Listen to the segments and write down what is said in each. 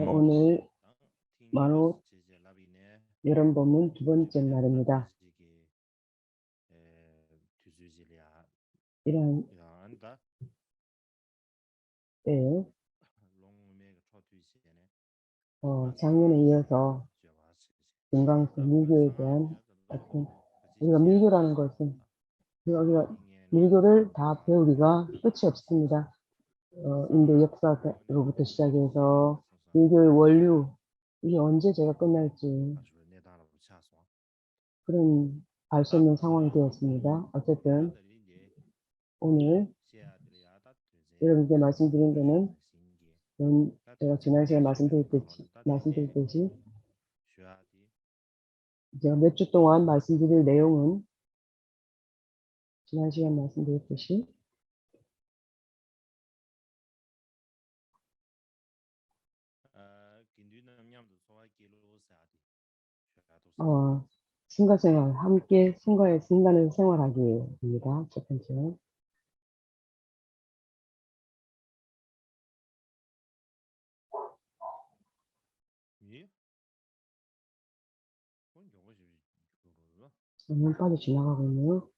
오늘 만호 여름 법문 두 번째 날입니다. 이런 때에 작년에 이어서 금강수 밀교에 대한 어떤 우리가 밀교라는 것은 우리가 밀교를 다 배우기가 끝이 없습니다. 인도 역사로부터 시작해서 밀교의 원류 이게 언제 제가 끝날지 그런 알 수 없는 상황이 되었습니다. 어쨌든 오늘 여러분께 말씀드린 거는 제가 지난 시간에 말씀드렸듯이 제가 몇 주 동안 말씀드릴 내용은 지난 시간에 말씀드렸듯이 승가생활, 함께 승가의 승단을 생활하기입니다. 첫 번째. 너무 빨리 지나가고 있네요.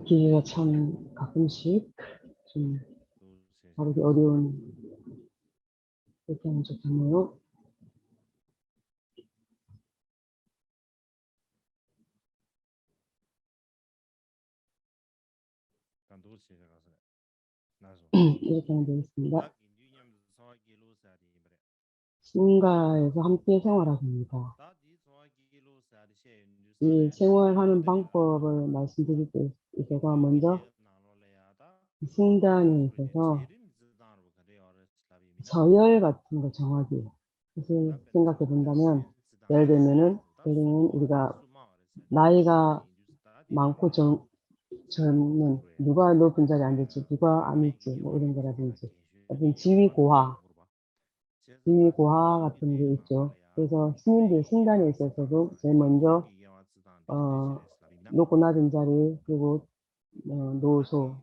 기계가 참 가끔씩 좀 다루기 어려운 그렇게 하면 좋겠네요. 이렇게 하면 되겠습니다. 승가에서 함께 생활하십니다. 이 생활하는 방법을 말씀드릴 때 제가 먼저 승단에 있어서 서열 같은 거 정하기. 그래서 생각해 본다면 예를 들면은 우리가 나이가 많고 젊은 누가 높은 자리에 앉을지 누가 앉을지 뭐 이런 거라든지 어떤 지위고하 같은 게 있죠. 그래서 스님들 승단에 있어서도 제일 먼저 높고 낮은 자리 그리고 노소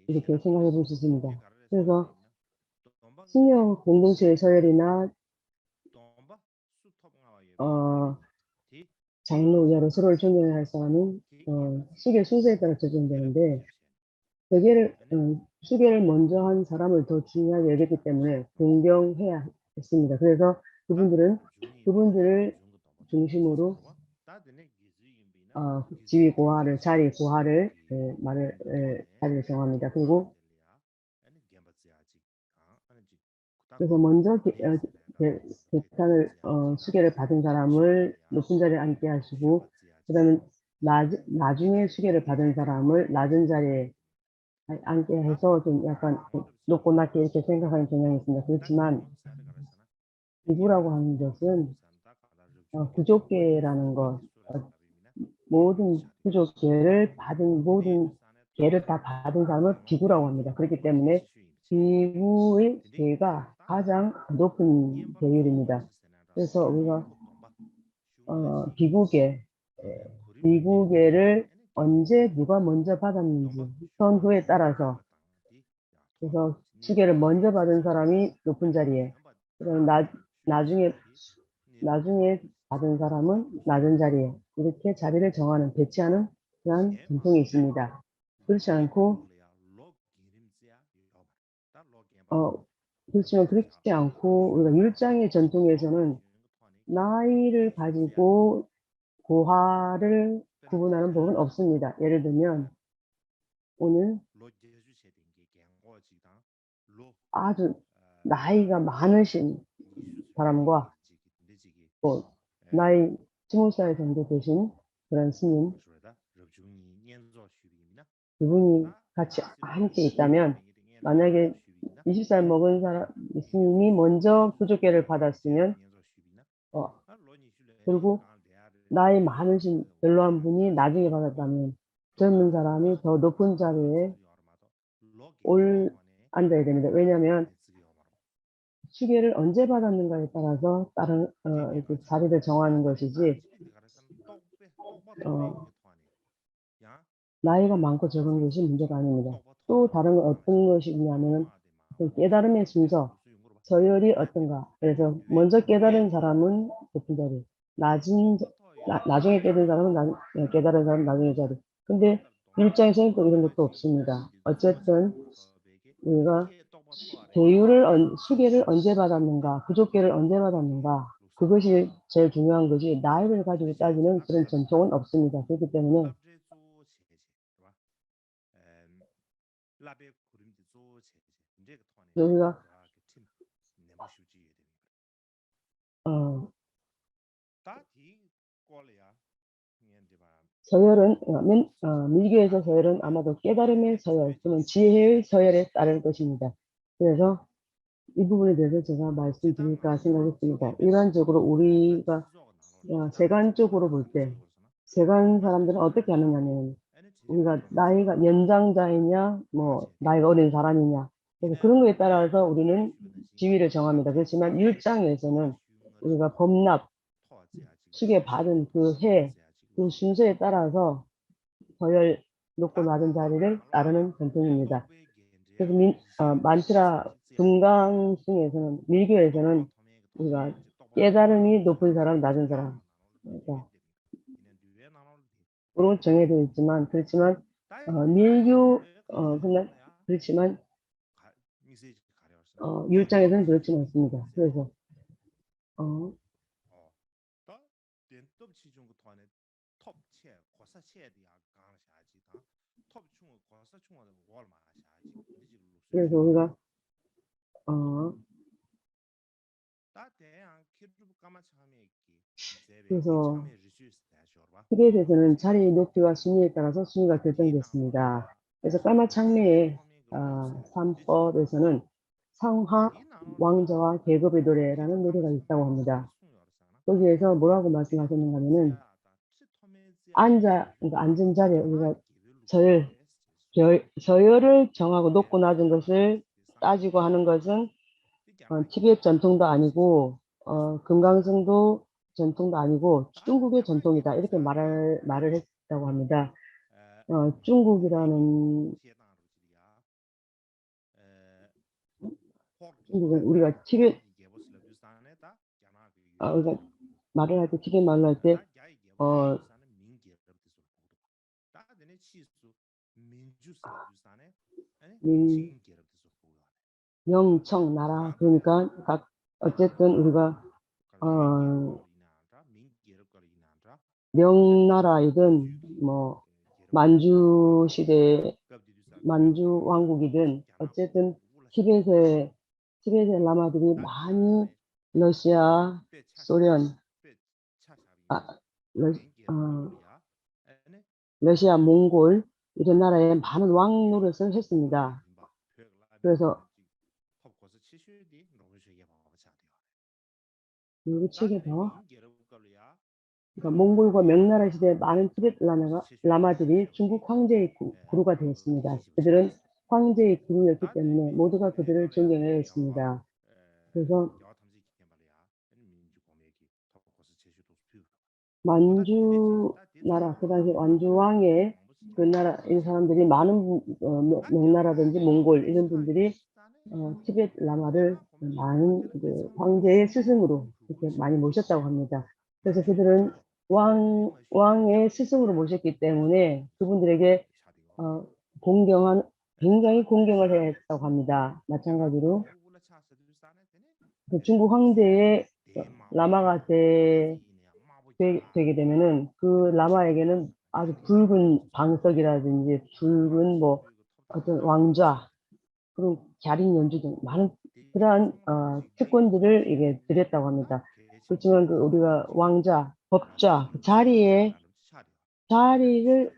이렇게 생각해 볼 수 있습니다. 그래서 신령 공동체의 서열이나 장로 여러 서로를 존경해야 할 사람은 수계 순서에 따라 적용되는데 수계를 먼저 한 사람을 더 중요하게 여겼기 때문에 존경해야 했습니다. 그래서 그분들을 중심으로 지위 고하를 자리 고하를 자리를 정합니다. 그리고 그래서 먼저 수계를 받은 사람을 높은 자리에 앉게 하시고 그다음에 나중에 수계를 받은 사람을 낮은 자리에 앉게 해서 좀 약간 높고 낮게 이렇게 생각하는 경향이 있습니다. 그렇지만 기부라고 하는 것은 구족계라는 것, 모든 모든 계를 다 받은 사람을 비구라고 합니다. 그렇기 때문에 비구의 계가 가장 높은 계율입니다. 그래서 우리가 비구계를 언제 누가 먼저 받았는지 선후에 따라서 그래서 수계를 먼저 받은 사람이 높은 자리에 그럼 나중에 받은 사람은 낮은 자리에 이렇게 자리를 정하는 배치하는 그런 전통이 있습니다. 그렇지 않고 그렇지만 그렇지 않고 우리가 율장의 전통에서는 나이를 가지고 고하를 구분하는 법은 없습니다. 예를 들면 오늘 아주 나이가 많으신 사람과 나이 20살 정도 되신 그런 스님 두 분이 같이 함께 있다면 만약에 20살 먹은 스님이 먼저 부족계를 받았으면 그리고 나이 많으신 별로한 분이 나중에 받았다면 젊은 사람이 더 높은 자리에 앉아야 됩니다. 왜냐하면 시계를 언제 받았는가에 따라서 다른 이렇게 자리를 정하는 것이지 어 나이가 많고 적은 것이 문제가 아닙니다. 또 다른 건 어떤 것이냐면은 그 깨달음의 순서, 서열이 어떤가. 그래서 먼저 깨달은 사람은 높은 자리, 낮은 나중에 깨달은 사람은 깨달은 사람은 나중에 자리. 근데 율장에서는 또 이런 것도 없습니다. 어쨌든 우리가 수계를 언제 받았는가, 부족계를 언제 받았는가, 그것이 제일 중요한 거지, 나이를 가지고 따지는 그런 전통은 없습니다. 그렇기 때문에 우리가 어, 서열은 밀교에서 서열은 아마도 깨달음의 서열 또는 지혜의 서열에 따를 것입니다. 그래서 이 부분에 대해서 제가 말씀드릴까 생각했습니다. 일반적으로 우리가 세간적으로 볼 때 세간 사람들은 어떻게 하느냐면 우리가 나이가 연장자이냐 뭐 나이가 어린 사람이냐 그래서 그런 거에 따라서 우리는 지위를 정합니다. 그렇지만 율장에서는 우리가 범납 수계 받은 그 해, 그 순서에 따라서 서열 높고 낮은 자리를 따르는 전통입니다. 그래서 만트라 금강승에서는 밀교에서는 우리가 깨달음이 높은 사람, 낮은 사람 그러니까 으로 정해져 있지만 그렇지만 밀교 그렇지만 율장에서는 그렇지 않습니다. 그래서 어, 그래서 우리가 어, 그래서 티벳에서는 자리의 높이와 순위에 따라서 순위가 결정됐습니다. 그래서 까마 창매의 3법에서는 상하 왕자와 계급의 노래라는 노래가 있다고 합니다. 거기에서 뭐라고 말씀하셨는가 하면은 그러니까 앉은 자리에 우리가 서열, 서열을 정하고 높고 낮은 것을 따지고 하는 것은 티벳 전통도 아니고 금강승도 전통도 아니고 중국의 전통이다. 이렇게 말을 했다고 합니다. 중국은 우리가 티벳 우리가 말을 할 때 티벳 말로 할 때 어, 민, 명청 나라 그러니까 어쨌든 우리가 어, 명나라이든 뭐 만주 시대 만주 왕국이든 어쨌든 티벳의 라마들이 많이 러시아, 소련, 아, 러, 어, 러시아, 몽골 이런 나라에 많은 왕 노릇을 했습니다. 그래서 이 책에 더 그러니까 몽골과 명나라 시대에 많은 티벳 라마들이 중국 황제의 구루가 되었습니다. 그들은 황제의 구루였기 때문에 모두가 그들을 존경해야 했습니다. 그래서 만주 나라, 그 당시 완주 왕의 그 나라, 이 사람들이 많은 명나라든지 몽골 이런 분들이 티벳 라마를 많은 그 황제의 스승으로 이렇게 많이 모셨다고 합니다. 그래서 그들은 왕의 스승으로 모셨기 때문에 그분들에게 어, 굉장히 공경을 해야 했다고 합니다. 마찬가지로 그 중국 황제의 라마가 되게 되면은 그 라마에게는 아주 붉은 방석이라든지 붉은 뭐 어떤 왕좌 그리고 자린 연주 등 많은 그러한 특권들을 이게 드렸다고 합니다. 그렇지만 그 우리가 왕좌, 법좌 그 자리를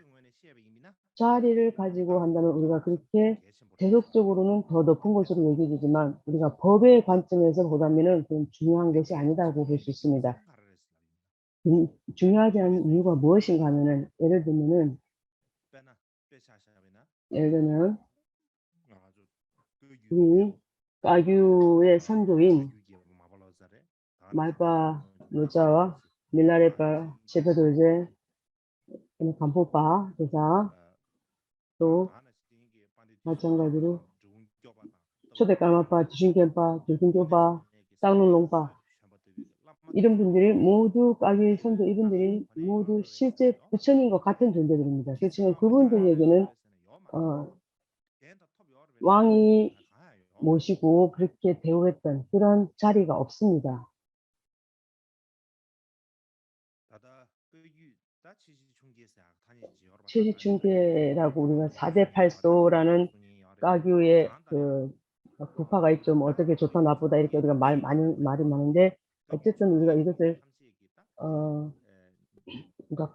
자리를 가지고 한다면 우리가 그렇게 대속적으로는 더 높은 것으로 여겨지지만 우리가 법의 관점에서 보다면은 그건 중요한 것이 아니다고 볼 수 있습니다. 중요하지 않은 이유가 무엇인가 하면은 예를 들면은 예를 들면 우리 가규의 선조인 말파 노자와 밀라레파 제베도제 간포파 대사 또 마찬가지로 초대 까마파 지신견파 조승교파 쌍릉롱파 이런 분들이 모두 가규의 선조 이분들이 모두 실제 부처님과 같은 존재들입니다. 그렇지만 그분들에게는 왕이 모시고 그렇게 대우했던 그런 자리가 없습니다. 최시충계라고 우리가 4대 8소라는 가규의 그 부파가 있죠. 뭐 어떻게 좋다 나쁘다 이렇게 우리가 말이 많은데 어쨌든 우리가 이것을 그러니까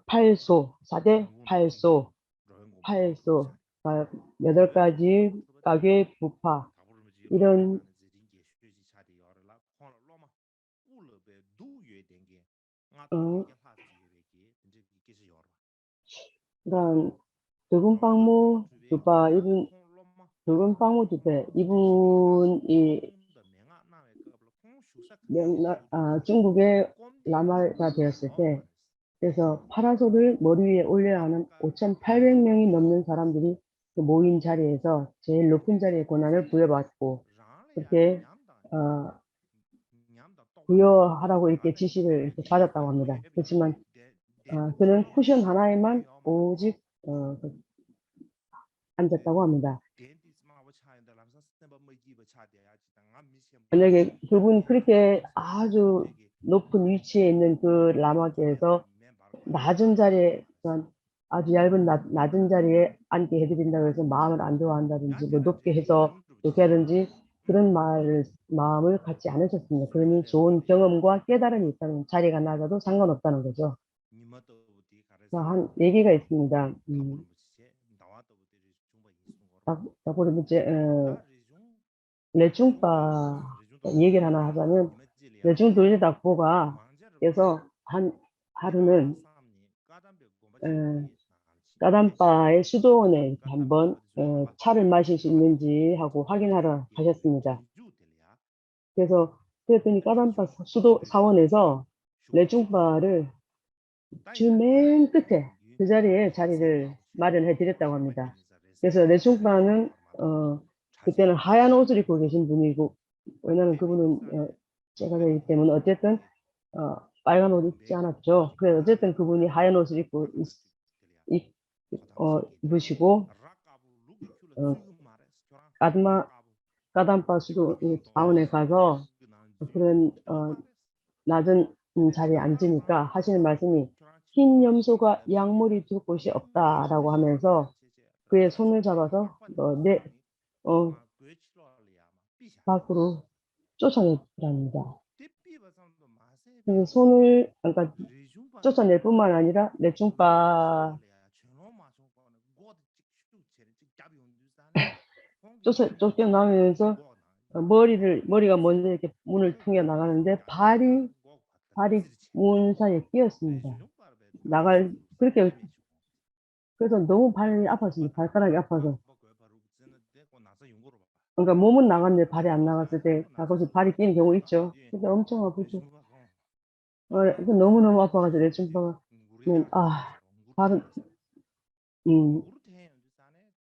8소, 4대 8소, 8가지 가규의 부파 이런 그러니까 도금방무 두파 도금방무 두파 이분이 중국의 라마가 되었을 때 그래서 파라솔을 머리 위에 올려야 하는 5,800명이 넘는 사람들이 그 모인 자리에서 제일 높은 자리의 권한을 부여받고 그렇게 부여하라고 이렇게 지시를 이렇게 받았다고 합니다. 그렇지만 그는 쿠션 하나에만 오직 앉았다고 합니다. 만약에 그분 그렇게 아주 높은 위치에 있는 그 라마계에서 낮은 자리에 아주 얇은 낮은 자리에 앉게 해드린다고 해서 마음을 안 좋아한다든지 뭐 높게 해서 좋게 하든지 그런 마음을 갖지 않으셨습니다. 그러니 좋은 경험과 깨달음이 있다면 자리가 낮아도 상관없다는 거죠. 한 얘기가 있습니다. 딱 보면 이제 레중파 얘기를 하나 하자면 레중 돌리닥보가 그래서 한 하루는 까담바의 수도원에 한번 차를 마실 수 있는지 하고 확인하러 가셨습니다. 그래서 그랬더니 까담바 수도 사원에서 레중파를 주 맨 끝에 그 자리에 자리를 마련해 드렸다고 합니다. 그래서 레중파는 그때는 하얀 옷을 입고 계신 분이고 왜냐하면 그분은 제가 되기 때문에 어쨌든 빨간 옷 입지 않았죠. 그래서 어쨌든 그분이 하얀 옷을 입고 입으시고 까담바 수도 다운에 가서 그런 낮은 자리에 앉으니까 하시는 말씀이 흰 염소가 양머리 둘 곳이 없다라고 하면서 그의 손을 잡아서 밖으로 쫓아냈답니다. 그래서 손을 그러니까 쫓아낼 뿐만 아니라 레중파 쫓겨나면서 머리가 먼저 이렇게 문을 통해 나가는데 발이 문 사이에 끼었습니다. 그렇게 그래서 너무 발이 아팠습니다. 발가락이 아파서. 그러니까 몸은 나갔는데 발이 안 나갔을 때 가끔씩 발이 끼는 경우 있죠. 근데 엄청 아프죠. 너무너무 아파가지고 레중파가 발은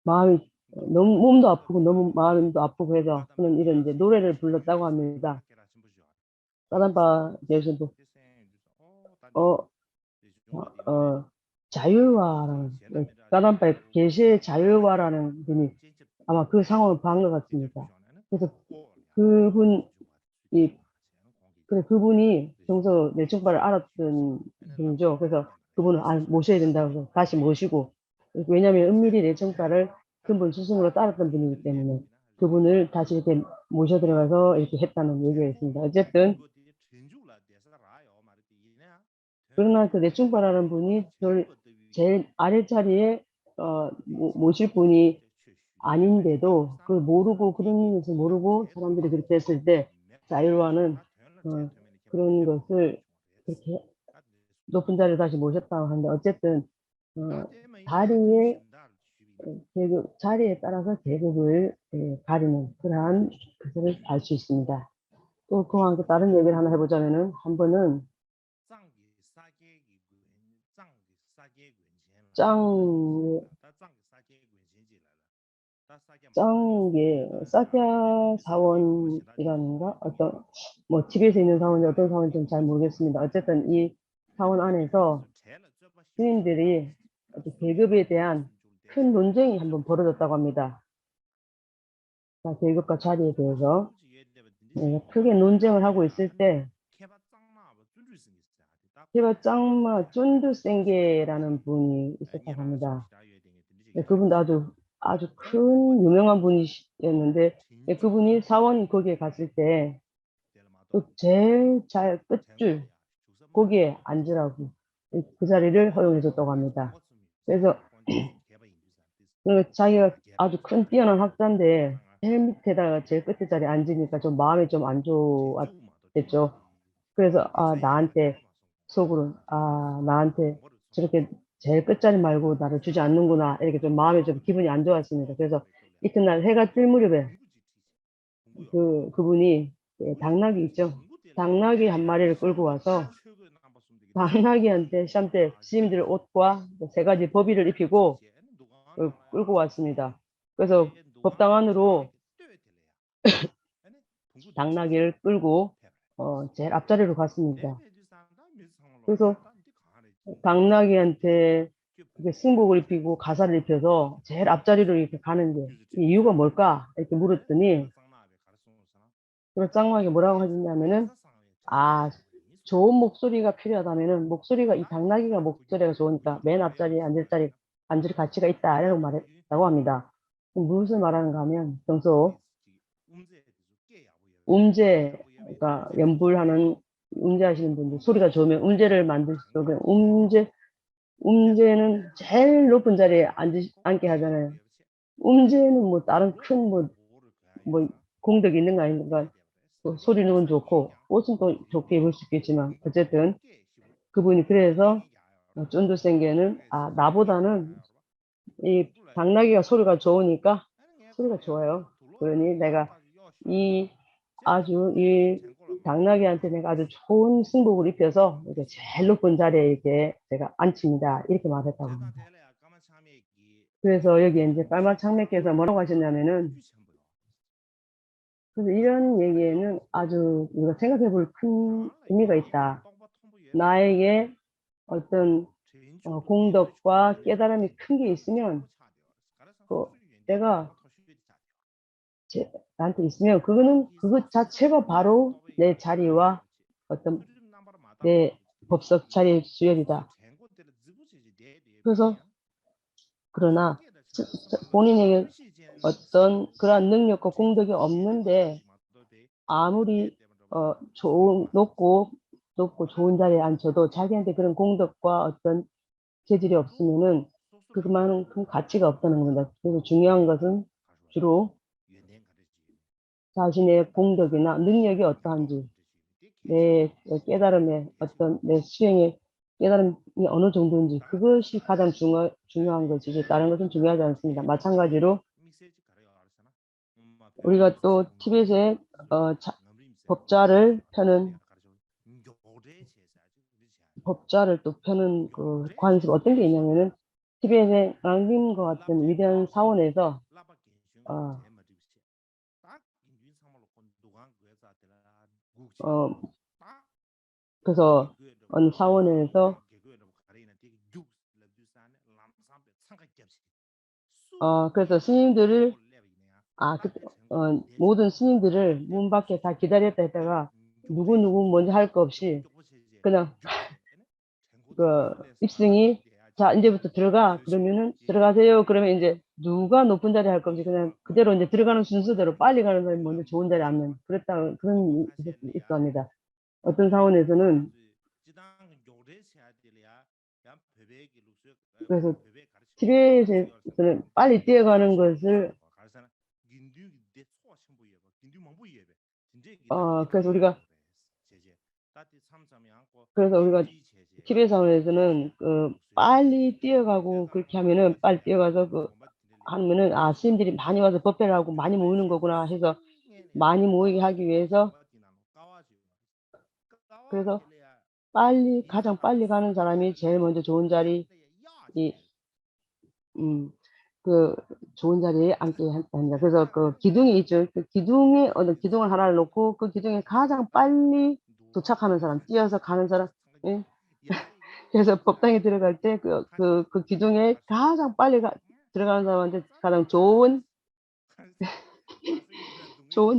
마음이 너무 몸도 아프고 너무 마음도 아프고 해서 그는 이런 이제 노래를 불렀다고 합니다. 까담바 제신도 자유화라는 까담바의 계시의 자유화라는 분이 아마 그 상황을 본 것 같습니다. 그래서 그분이 평소 내충파를 알았던 분이죠. 그래서 그분을 모셔야 된다고 해서 다시 모시고 왜냐하면 은밀히 내충파를 근본 스승으로 따랐던 분이기 때문에 그분을 다시 이렇게 모셔 들어가서 이렇게 했다는 얘기가 있습니다. 어쨌든 그러나 그 내충파라는 분이 제일 아래 자리에 모실 분이 아닌데도 그걸 모르고 그런 것을 모르고 사람들이 그렇게 했을 때 자율화는 그런 것을 그렇게 높은 자리에 다시 모셨다고 하는데 어쨌든 다리에 계급, 자리에 따라서 계급을 가리는 그러한 것을 알 수 있습니다. 또 그와 함께 다른 얘기를 하나 해보자면은 한 번은 짱, 짱게 사티아 사원이라는가 어떤 뭐 집에서 있는 사원이 어떤 사원인지 잘 모르겠습니다. 어쨌든 이 사원 안에서 스님들이 어떤 계급에 대한 큰 논쟁이 한번 벌어졌다고 합니다. 계급과 자리에 대해서 크게 논쟁을 하고 있을 때 제가 짱마 쫀드생게라는 분이 있었다고 합니다. 그분도 아주 큰 유명한 분이셨는데 그분이 사원 거기에 갔을 때 또 제일 잘 끝줄 거기에 앉으라고 그 자리를 허용해 줬다고 합니다. 그래서 자기가 아주 큰 뛰어난 학자인데 제일 밑에다가 제일 끝에 자리에 앉으니까 좀 마음이 좀 안 좋았겠죠. 그래서 나한테 속으로 나한테 저렇게 제일 끝자리 말고 나를 주지 않는구나 이렇게 좀 마음이 좀 기분이 안 좋았습니다. 그래서 이튿날 해가 뜰 무렵에 그분이 당나귀 있죠. 당나귀 한 마리를 끌고 와서 당나귀한테 샴때 스님들 옷과 세 가지 법의를 입히고 끌고 왔습니다. 그래서 법당 안으로 당나귀를 끌고 제일 앞자리로 갔습니다. 그래서 당나귀한테 그렇게 승복을 입히고 가사를 입혀서 제일 앞자리로 이렇게 가는 게 이유가 뭘까? 이렇게 물었더니 그 짱마가 뭐라고 하셨냐면은 좋은 목소리가 필요하다면은 목소리가 이 당나귀가 목소리가 좋으니까 맨 앞자리에 앉을 가치가 있다 이라고 말했다고 합니다. 무엇을 말하는가 하면 평소 그러니까 연불하는 음제하시는 분들 소리가 좋으면 음제를 만드시고 음제는 제일 높은 자리에 앉게 하잖아요. 음제는 뭐 다른 큰 뭐 공덕이 있는 거 아닙니까? 또 소리는 좋고 옷은 또 좋게 입을 수 있겠지만 어쨌든 그분이 그래서 쫀드생게는 나보다는 이 당나귀가 소리가 좋으니까 소리가 좋아요. 그러니 내가 이 이 당나귀한테 내가 아주 좋은 승복을 입혀서 이렇게 제일 높은 자리에 이렇게 제가 앉힙니다. 이렇게 말했다고 합니다. 그래서 여기 이제 빨마 창맥께서 뭐라고 하셨냐면은 그래서 이런 얘기에는 아주 우리가 생각해 볼 큰 의미가 있다. 나에게 어떤 공덕과 깨달음이 큰 게 있으면 그 내가 나한테 있으면 그거는 그것 자체가 바로 내 자리와 어떤 내 법석 자리의 수열이다. 그래서 그러나 본인에게 어떤 그러한 능력과 공덕이 없는데 아무리 높고 좋은 자리에 앉혀도 자기한테 그런 공덕과 어떤 재질이 없으면은 그만큼 가치가 없다는 겁니다. 그래서 중요한 것은 주로 자신의 공덕이나 능력이 어떠한지, 내 깨달음의 내 수행의 깨달음이 어느 정도인지 그것이 가장 중요한 것이지 다른 것은 중요하지 않습니다. 마찬가지로 우리가 또 티벳의 법자를 또 펴는 그 관습 어떤 게 있냐면은 티벳의 랑림과 같은 위대한 사원에서 어, 어, 그래서 어느 사원에서 그래서 스님들을 모든 스님들을 문 밖에 다 기다렸다 했다가 누구 먼저 할 거 없이 그냥 입승이 자 이제부터 들어가 그러면은 들어가세요 그러면 이제 누가 높은 자리 할 건지 그냥 그대로 이제 들어가는 순서대로 빨리 가는 사람이 먼저 좋은 자리에 앉는 그런 있습니다. 어떤 사원에서는 그래서 티벳에서는 빨리 뛰어가는 것을 그래서 우리가 티벳 사원에서는 빨리 뛰어가고 그렇게 하면은 빨리 뛰어가서 하면은 스님들이 많이 와서 법회를 하고 많이 모이는 거구나 해서 많이 모이게 하기 위해서 그래서 가장 빨리 가는 사람이 제일 먼저 좋은 자리 이 그 좋은 자리에 앉게 합니다. 그래서 그 기둥이 있죠. 그 기둥에 어느 기둥을 하나를 놓고 그 기둥에 가장 빨리 도착하는 사람, 뛰어서 가는 사람, 예. 그래서 법당에 들어갈 때 그 기둥에 가장 빨리 들어가는 사람한테 가장 좋은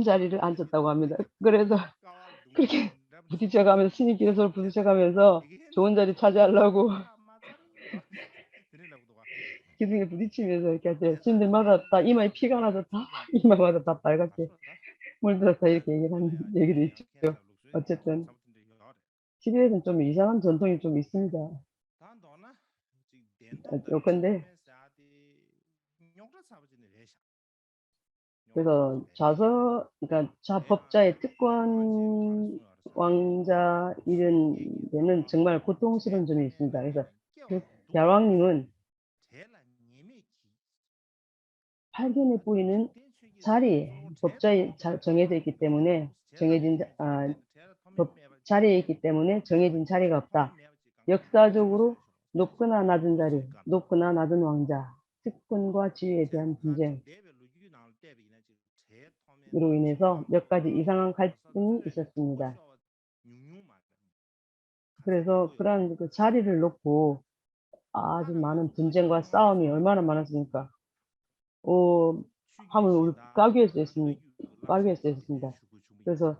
자리를 앉혔다고 합니다. 그래서 그렇게 부딪혀가면서 스님끼리 서로 부딪혀가면서 좋은 자리 차지하려고 기둥에 부딪히면서 이렇게 하죠. 스님들마다 다 이마에 피가 나서 다 이마마다 다 빨갛게 물들었다 이렇게 얘기하는 얘기도 있죠. 어쨌든 티베트는 좀 이상한 전통이 좀 있습니다. 근데 그래서 그러니까 법자의 특권 왕자 이런 데는 정말 고통스러운 점이 있습니다. 그래서 그 대왕님은 팔견에 보이는 법자에 정해져 있기 때문에 자리에 있기 때문에 정해진 자리가 없다. 역사적으로 높거나 낮은 자리, 높거나 낮은 왕자, 특권과 지위에 대한 분쟁으로 인해서 몇 가지 이상한 갈등이 있었습니다. 그래서 그런 그 자리를 놓고 아주 많은 분쟁과 싸움이 얼마나 많았습니까? 하면 우리 까귀에서 했습니다. 그래서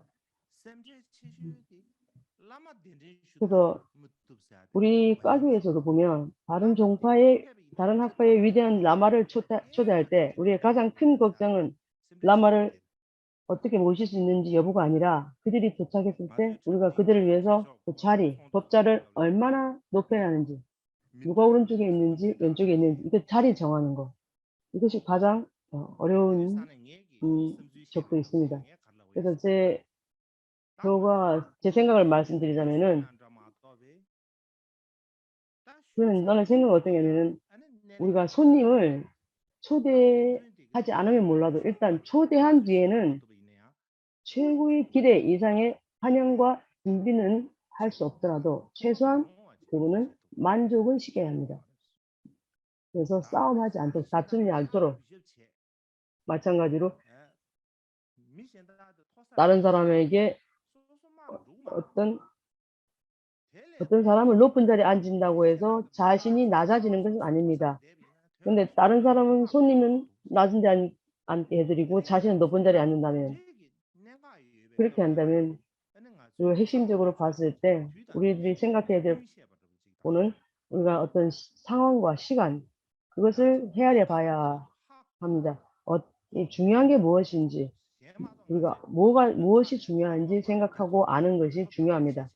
우리 까귀에서도 보면 다른 학파의 위대한 라마를 초대할 때 우리의 가장 큰 걱정은 라마를 어떻게 모실 수 있는지 여부가 아니라 그들이 도착했을 때 우리가 그들을 위해서 그 법자를 얼마나 높여야 하는지, 누가 오른쪽에 있는지 왼쪽에 있는지 이거 자리 정하는 거. 이것이 가장 어려운 적도 있습니다. 그래서 제 생각을 말씀드리자면은 나는 생각이 어떠냐면은 우리가 손님을 초대하지 않으면 몰라도 일단 초대한 뒤에는 최고의 기대 이상의 환영과 준비는 할 수 없더라도 최소한 그분은 만족은 시켜야 합니다. 그래서 싸움하지 않도록 다투지 않도록 마찬가지로 다른 사람에게 어떤 사람을 높은 자리에 앉힌다고 해서 자신이 낮아지는 것은 아닙니다. 근데 다른 사람은 손님은 낮은 데 앉게 해드리고 자신은 높은 자리에 앉는다면 그렇게 한다면 그리고 핵심적으로 봤을 때 우리들이 생각해야 될 거는 우리가 어떤 상황과 시간 그것을 헤아려 봐야 합니다. 중요한 게 무엇인지 우리가 무엇이 중요한지 생각하고 아는 것이 중요합니다.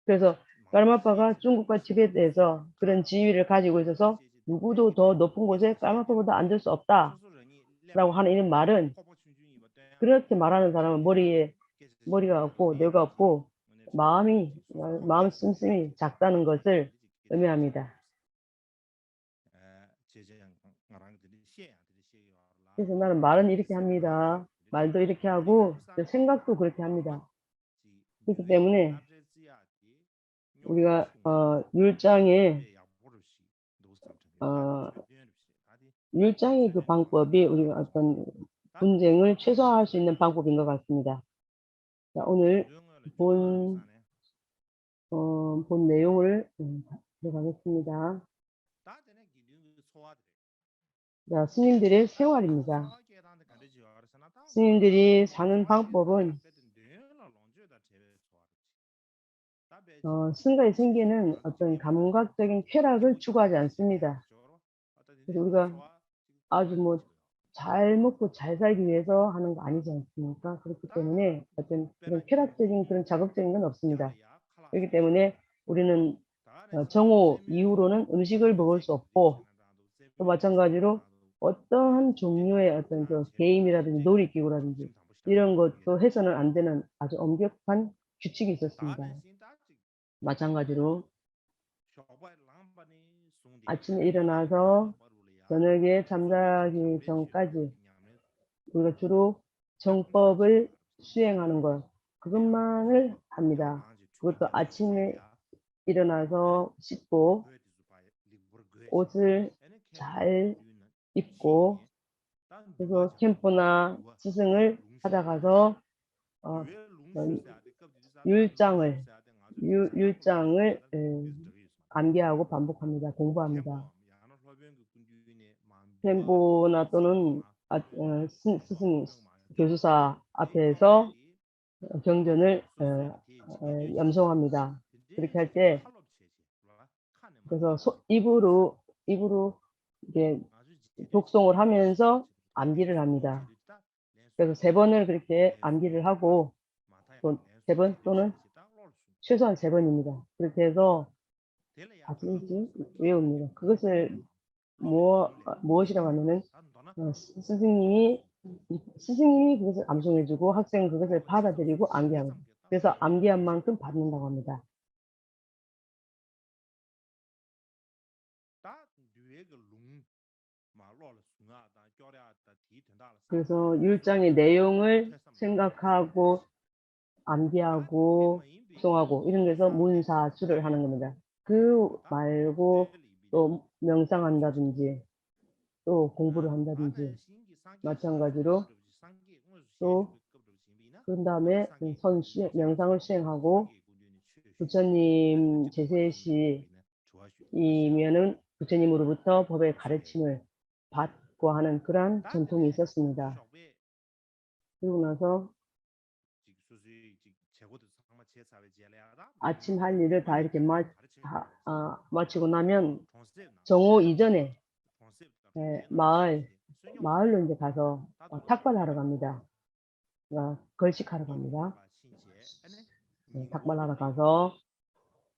그래서 까르마파가 중국과 티베트에서 그런 지위를 가지고 있어서 누구도 더 높은 곳에 까르마파보다 앉을 수 없다라고 하는 이런 말은 그렇게 말하는 사람은 머리가 없고 뇌가 없고 마음 씀씀이 작다는 것을 의미합니다. 그래서 나는 말은 이렇게 합니다. 말도 이렇게 하고 생각도 그렇게 합니다. 그렇기 때문에 우리가 율장의 그 방법이 우리가 어떤 분쟁을 최소화할 수 있는 방법인 것 같습니다. 자, 오늘 본 내용을 들어가겠습니다. 자, 스님들의 생활입니다. 스님들이 사는 방법은 승가의 생기는 어떤 감각적인 쾌락을 추구하지 않습니다. 그래서 우리가 아주 잘 먹고 잘 살기 위해서 하는 거 아니지 않습니까? 그렇기 때문에 어떤 그런 쾌락적인 그런 자극적인 건 없습니다. 그렇기 때문에 우리는 정오 이후로는 음식을 먹을 수 없고 또 마찬가지로 어떠한 종류의 어떤 그 게임이라든지 놀이기구라든지 이런 것도 해서는 안 되는 아주 엄격한 규칙이 있었습니다. 마찬가지로 아침에 일어나서 저녁에 잠자기 전까지 우리가 주로 정법을 수행하는 것, 그것만을 합니다. 그것도 아침에 일어나서 씻고 옷을 잘 입고, 그래서 캠프나 스승을 찾아가서 어, 율장을 율장을 암기하고 반복합니다. 공부합니다. 캠프나 또는 스승 교수사 앞에서 경전을 염송합니다. 그렇게 할 때 그래서 입으로 이게 독송을 하면서 암기를 합니다. 그래서 3번을 그렇게 암기를 하고 또 3번 또는 최소한 3번입니다. 그렇게 해서 4주일째 외웁니다. 그것을 무엇이라고 하면은 스승님이 그것을 암송해주고 학생은 그것을 받아들이고 암기합니다. 그래서 암기한 만큼 받는다고 합니다. 그래서 율장의 내용을 생각하고 암기하고 송하고 이런 데서 문사수를 하는 겁니다. 그 말고 또 명상한다든지 또 공부를 한다든지 마찬가지로 또 그런 다음에 명상을 수행하고 부처님 제세시이면은 부처님으로부터 법의 가르침을 받고 하는 그러한 전통이 있었습니다. 그리고 나서 아침 할 일을 다 이렇게 마치고 나면 정오 이전에 마을로 이제 가서 탁발하러 갑니다. 걸식하러 갑니다. 탁발하러 가서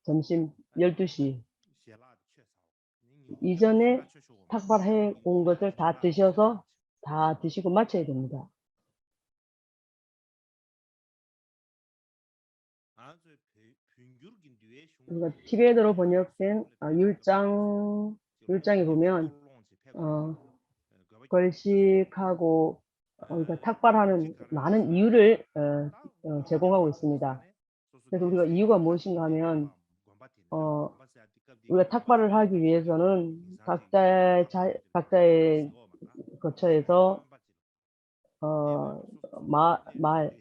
점심 12시 이전에 탁발해 온 것을 다 드시고 마쳐야 됩니다. 그러니까 티베트로 번역된 율장에 보면 걸식하고 그러니까 탁발하는 많은 이유를 제공하고 있습니다. 그래서 우리가 이유가 무엇인가 하면 우리가 탁발을 하기 위해서는 각자의 거처에서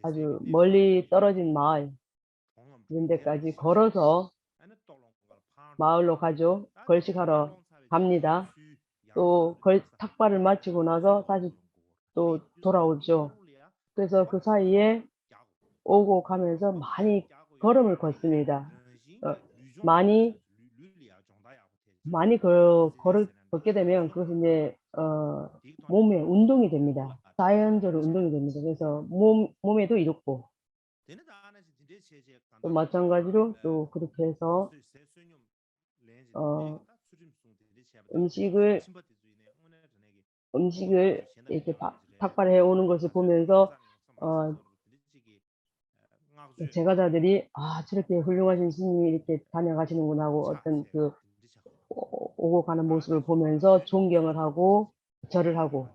아주 멀리 떨어진 마을 이런 데까지 걸어서 마을로 가죠. 걸식하러 갑니다. 또 탁발을 마치고 나서 다시 또 돌아오죠. 그래서 그 사이에 오고 가면서 많이 걸음을 걷습니다. 많이 걷게 되면 그것은 이제 몸에 운동이 됩니다. 자연적으로 운동이 됩니다. 그래서 몸에도 이롭고 또 마찬가지로 또 그렇게 해서 음식을 이렇게 탁발해 오는 것을 보면서 제가자들이 저렇게 훌륭하신 스님이 이렇게 다녀가시는구나 하고 어떤 그 오고 가는 모습을 보면서 존경을 하고 절을 하고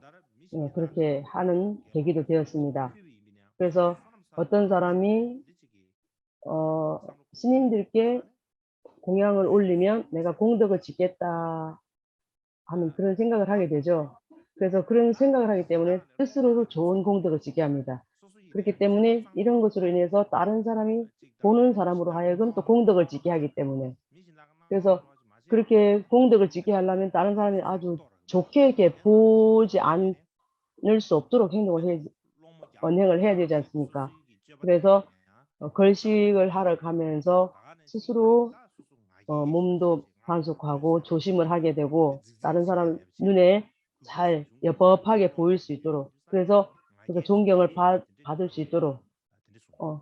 그렇게 하는 계기도 되었습니다. 그래서 어떤 사람이 스님들께 공양을 올리면 내가 공덕을 짓겠다 하는 그런 생각을 하게 되죠. 그래서 그런 생각을 하기 때문에 스스로도 좋은 공덕을 짓게 합니다. 그렇기 때문에 이런 것으로 인해서 다른 사람이 보는 사람으로 하여금 또 공덕을 짓게 하기 때문에 그래서 그렇게 공덕을 짓게 하려면 다른 사람이 아주 좋게 이렇게 보지 않을 수 없도록 언행을 해야 되지 않습니까? 그래서 걸식을 하러 가면서 스스로 몸도 단속하고 조심을 하게 되고 다른 사람 눈에 잘 여법하게 보일 수 있도록 그래서 존경을 받을 수 있도록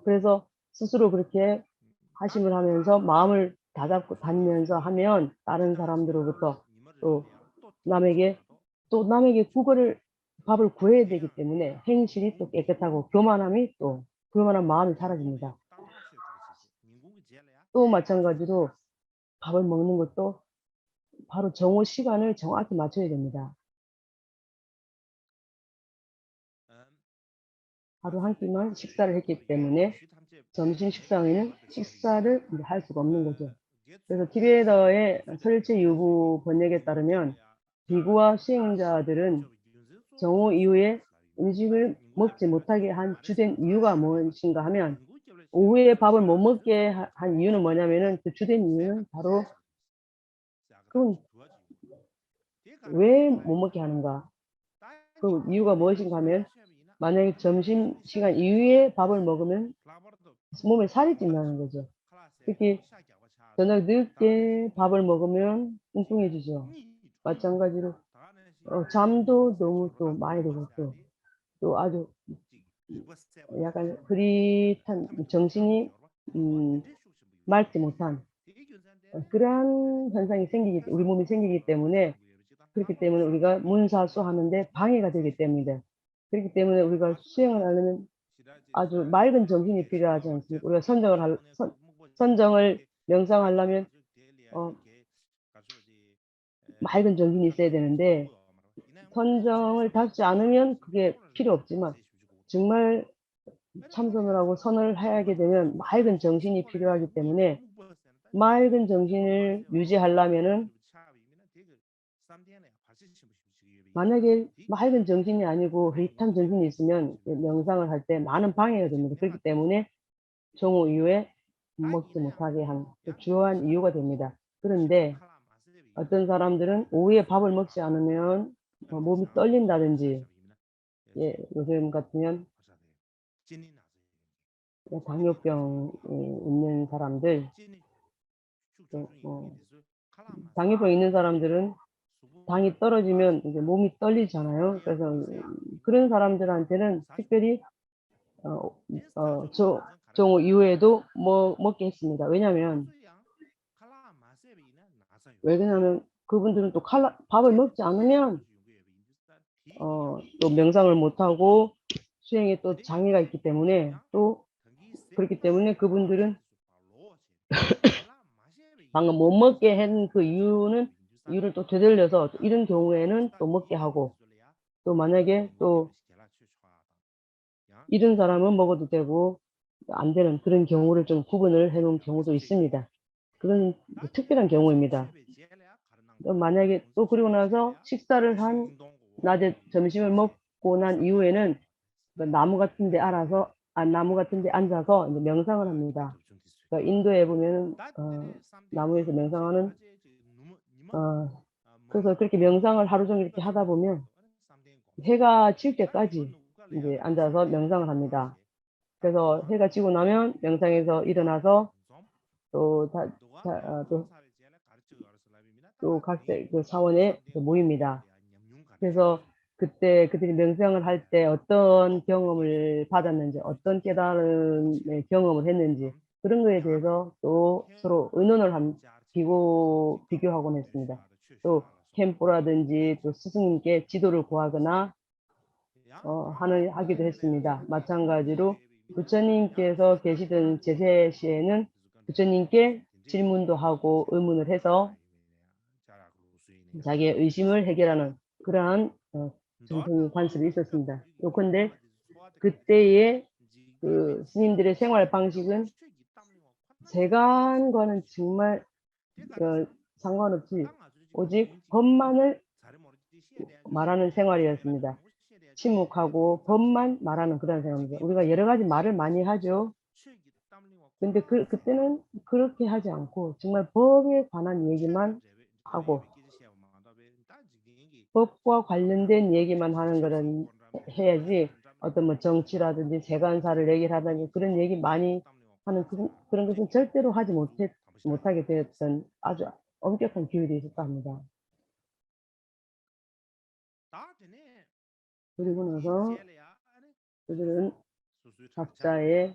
그래서 스스로 그렇게 하심을 하면서 마음을 다잡고 다니면서 하면 다른 사람들로부터 또 남에게 밥을 구해야 되기 때문에 행실이 또 깨끗하고 교만한 마음이 사라집니다. 또 마찬가지로 밥을 먹는 것도 바로 정오 시간을 정확히 맞춰야 됩니다. 하루 한 끼만 식사를 했기 때문에 점심 식사 후에는 식사를 이제 할 수가 없는 거죠. 그래서 티베트의 설치 유부 번역에 따르면 비구와 수행자들은 정오 이후에 음식을 먹지 못하게 한 주된 이유가 무엇인가 하면 오후에 밥을 못 먹게 한 이유는 뭐냐면은 그 주된 이유는 바로 그건 왜 못 먹게 하는가? 그 이유가 무엇인가 하면 만약에 점심시간 이후에 밥을 먹으면 몸에 살이 찐다는 거죠. 특히 저녁 늦게 밥을 먹으면 뚱뚱해지죠. 마찬가지로 잠도 너무 또 많이 되고 또 아주 약간 흐릿한 정신이 음, 맑지 못한 그러한 현상이 우리 몸이 생기기 때문에 그렇기 때문에 우리가 문사수하는데 방해가 되기 때문에 그렇기 때문에 우리가 수행을 하려면 아주 맑은 정신이 필요하지 않습니까? 우리가 선정을 명상하려면 어, 맑은 정신이 있어야 되는데 선정을 닦지 않으면 그게 필요 없지만 정말 참선을 하고 선을 하게 되면 맑은 정신이 필요하기 때문에 맑은 정신을 유지하려면은 만약에 맑은 정신이 아니고 흐릿한 정신이 있으면 명상을 할 때 많은 방해가 됩니다. 그렇기 때문에 정오 이후에 먹지 못하게 한 주요한 이유가 됩니다. 그런데 어떤 사람들은 오후에 밥을 먹지 않으면 몸이 떨린다든지 요즘 같으면 당뇨병이 있는 사람들 당뇨병 있는 사람들은 당이 떨어지면 이제 몸이 떨리잖아요. 그래서 그런 사람들한테는 특별히 어, 정오 이후에도 먹게 했습니다. 왜냐면 그분들은 또 밥을 먹지 않으면 또 명상을 못하고 수행에 또 장애가 있기 때문에 또 그렇기 때문에 그분들은 방금 못 먹게 한 그 이유를 또 되돌려서 이런 경우에는 또 먹게 하고 또 만약에 또 이런 사람은 먹어도 되고 안 되는 그런 경우를 좀 구분을 해 놓은 경우도 있습니다. 그건 특별한 경우입니다. 만약에 또 그리고 나서 식사를 낮에 점심을 먹고 난 이후에는 나무 같은 데 나무 같은 데 앉아서 이제 명상을 합니다. 그러니까 인도에 보면 나무에서 명상하는 어, 그래서 그렇게 명상을 하루 종일 이렇게 하다 보면 해가 질 때까지 이제 앉아서 명상을 합니다. 그래서 해가 지고 나면 명상에서 일어나서 또, 다, 또 각자 그 사원에 모입니다. 그래서 그때 그들이 명상을 할 때 어떤 경험을 받았는지, 어떤 깨달음의 경험을 했는지, 그런 거에 대해서 또 서로 비교하곤 했습니다. 또 캠프라든지 또 스승님께 지도를 구하거나 하기도 했습니다. 마찬가지로 부처님께서 계시던 제세 시에는 부처님께 질문도 하고 의문을 해서 자기의 의심을 해결하는 그러한 전통 관습이 있었습니다. 요컨대 그때의 그 스님들의 생활 방식은 세간과는 정말 상관없이 오직 법만을 말하는 생활이었습니다. 침묵하고 법만 말하는 그런 생활입니다. 우리가 여러 가지 말을 많이 하죠. 근데 그때는 그렇게 하지 않고 정말 법에 관한 얘기만 하고 법과 관련된 얘기만 하는 거는 해야지 어떤 뭐 정치라든지 세간사를 얘기를 하다니 그런 얘기 많이 하는 그런 것은 절대로 못하게 되었던 아주 엄격한 규율이 있었다 합니다. 그리고 나서 그들은 각자의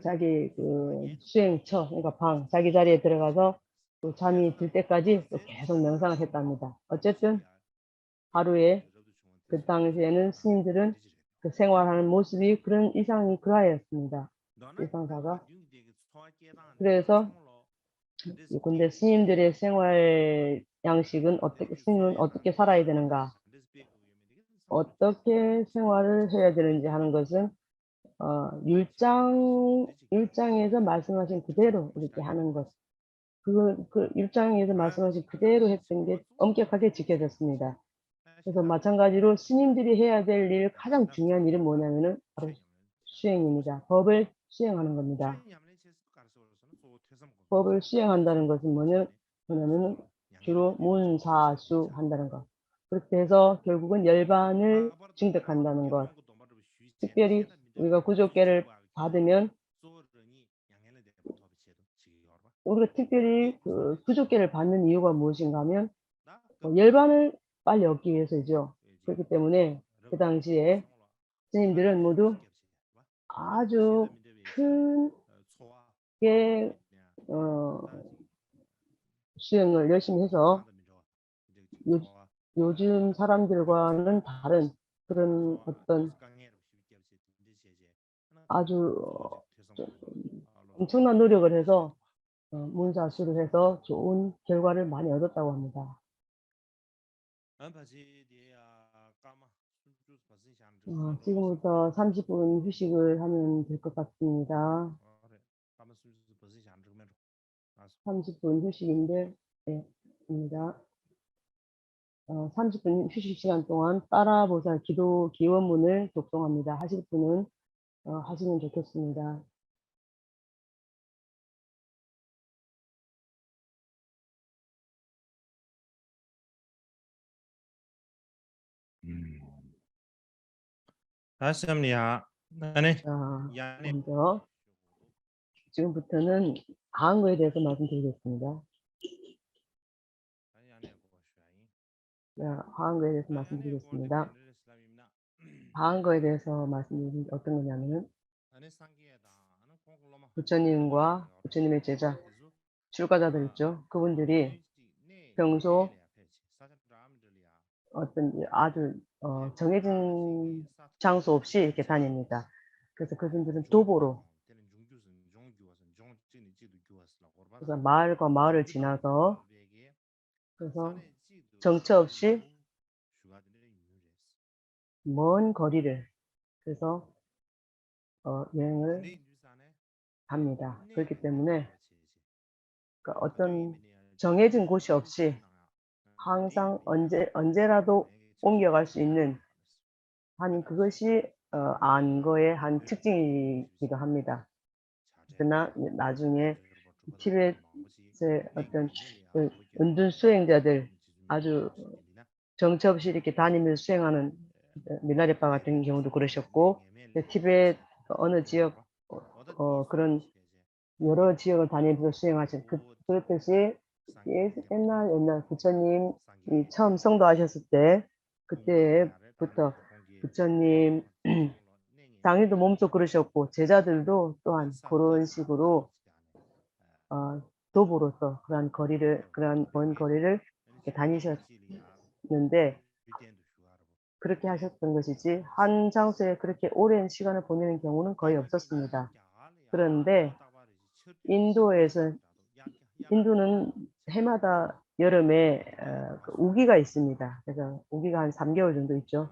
자기 그 수행처, 그러니까 자기 자리에 들어가서 또 잠이 들 때까지 또 계속 명상을 했답니다. 어쨌든 하루에 그 당시에는 스님들은 그 생활하는 모습이 그런 이상이 그하였습니다. 일상사가. 그래서 근데 스님들의 생활 양식은 스님은 어떻게 살아야 되는가? 어떻게 생활을 해야 되는지 하는 것은 율장에서 말씀하신 그대로 이렇게 하는 것. 그 율장에서 말씀하신 그대로 했던 게 엄격하게 지켜졌습니다. 그래서 마찬가지로 스님들이 해야 될 일 가장 중요한 일은 뭐냐면은 바로 수행입니다. 법을 수행하는 겁니다. 법을 수행한다는 것은 뭐냐면은 주로 문사수한다는 것. 그렇게 해서 결국은 열반을 증득한다는 것. 특별히 우리가 구족계를 받으면 우리가 특별히 그 구족계를 받는 이유가 무엇인가 하면 열반을 빨리 얻기 위해서죠. 그렇기 때문에 그 당시에 스님들은 모두 아주 크게 수행을 열심히 해서 요 요즘 사람들과는 다른 그런 어떤 아주 좀 엄청난 노력을 해서 문사수를 해서 좋은 결과를 많이 얻었다고 합니다. 지금부터 30분 휴식을 하면 될 것 같습니다. 30분 휴식인데, 네, 입니다. 30분 휴식 시간 동안 따라보살 기도 기원문을 독송합니다. 하실 분은 하시면 좋겠습니다. 자, 먼저 지금부터는 하한거에 대해서 말씀드리겠습니다. 하한거에 대해서 말씀드리겠습니다. 하한거에 대해서 말씀드리는 게 어떤 거냐면은 부처님과 부처님의 제자, 출가자들 있죠. 그분들이 평소 어떤 아주 정해진 장소 없이 이렇게 다닙니다. 그래서 그분들은 도보로, 그래서 마을과 마을을 지나서, 그래서 정처 없이 먼 거리를, 그래서 여행을 합니다. 그렇기 때문에 그러니까 어떤 정해진 곳이 없이 항상 언제라도 옮겨갈 수 있는 한 그것이 안거의 한 특징이기도 합니다. 그러나 나중에 티베트의 어떤 그 은둔 수행자들, 아주 정처 없이 이렇게 다니면서 수행하는 미나레파 같은 경우도 그러셨고, 티베트 어느 지역 그런 여러 지역을 다니면서 수행하신 그렇듯이 옛날 부처님이 처음 성도하셨을 때 그때부터 부처님 당일도 몸소 그러셨고 제자들도 또한 그런 식으로 도보로서 그러한 먼 거리를 이렇게 다니셨는데 그렇게 하셨던 것이지 한 장소에 그렇게 오랜 시간을 보내는 경우는 거의 없었습니다. 그런데 인도는 해마다 여름에 그 우기가 있습니다. 그래서 우기가 한 3개월 정도 있죠.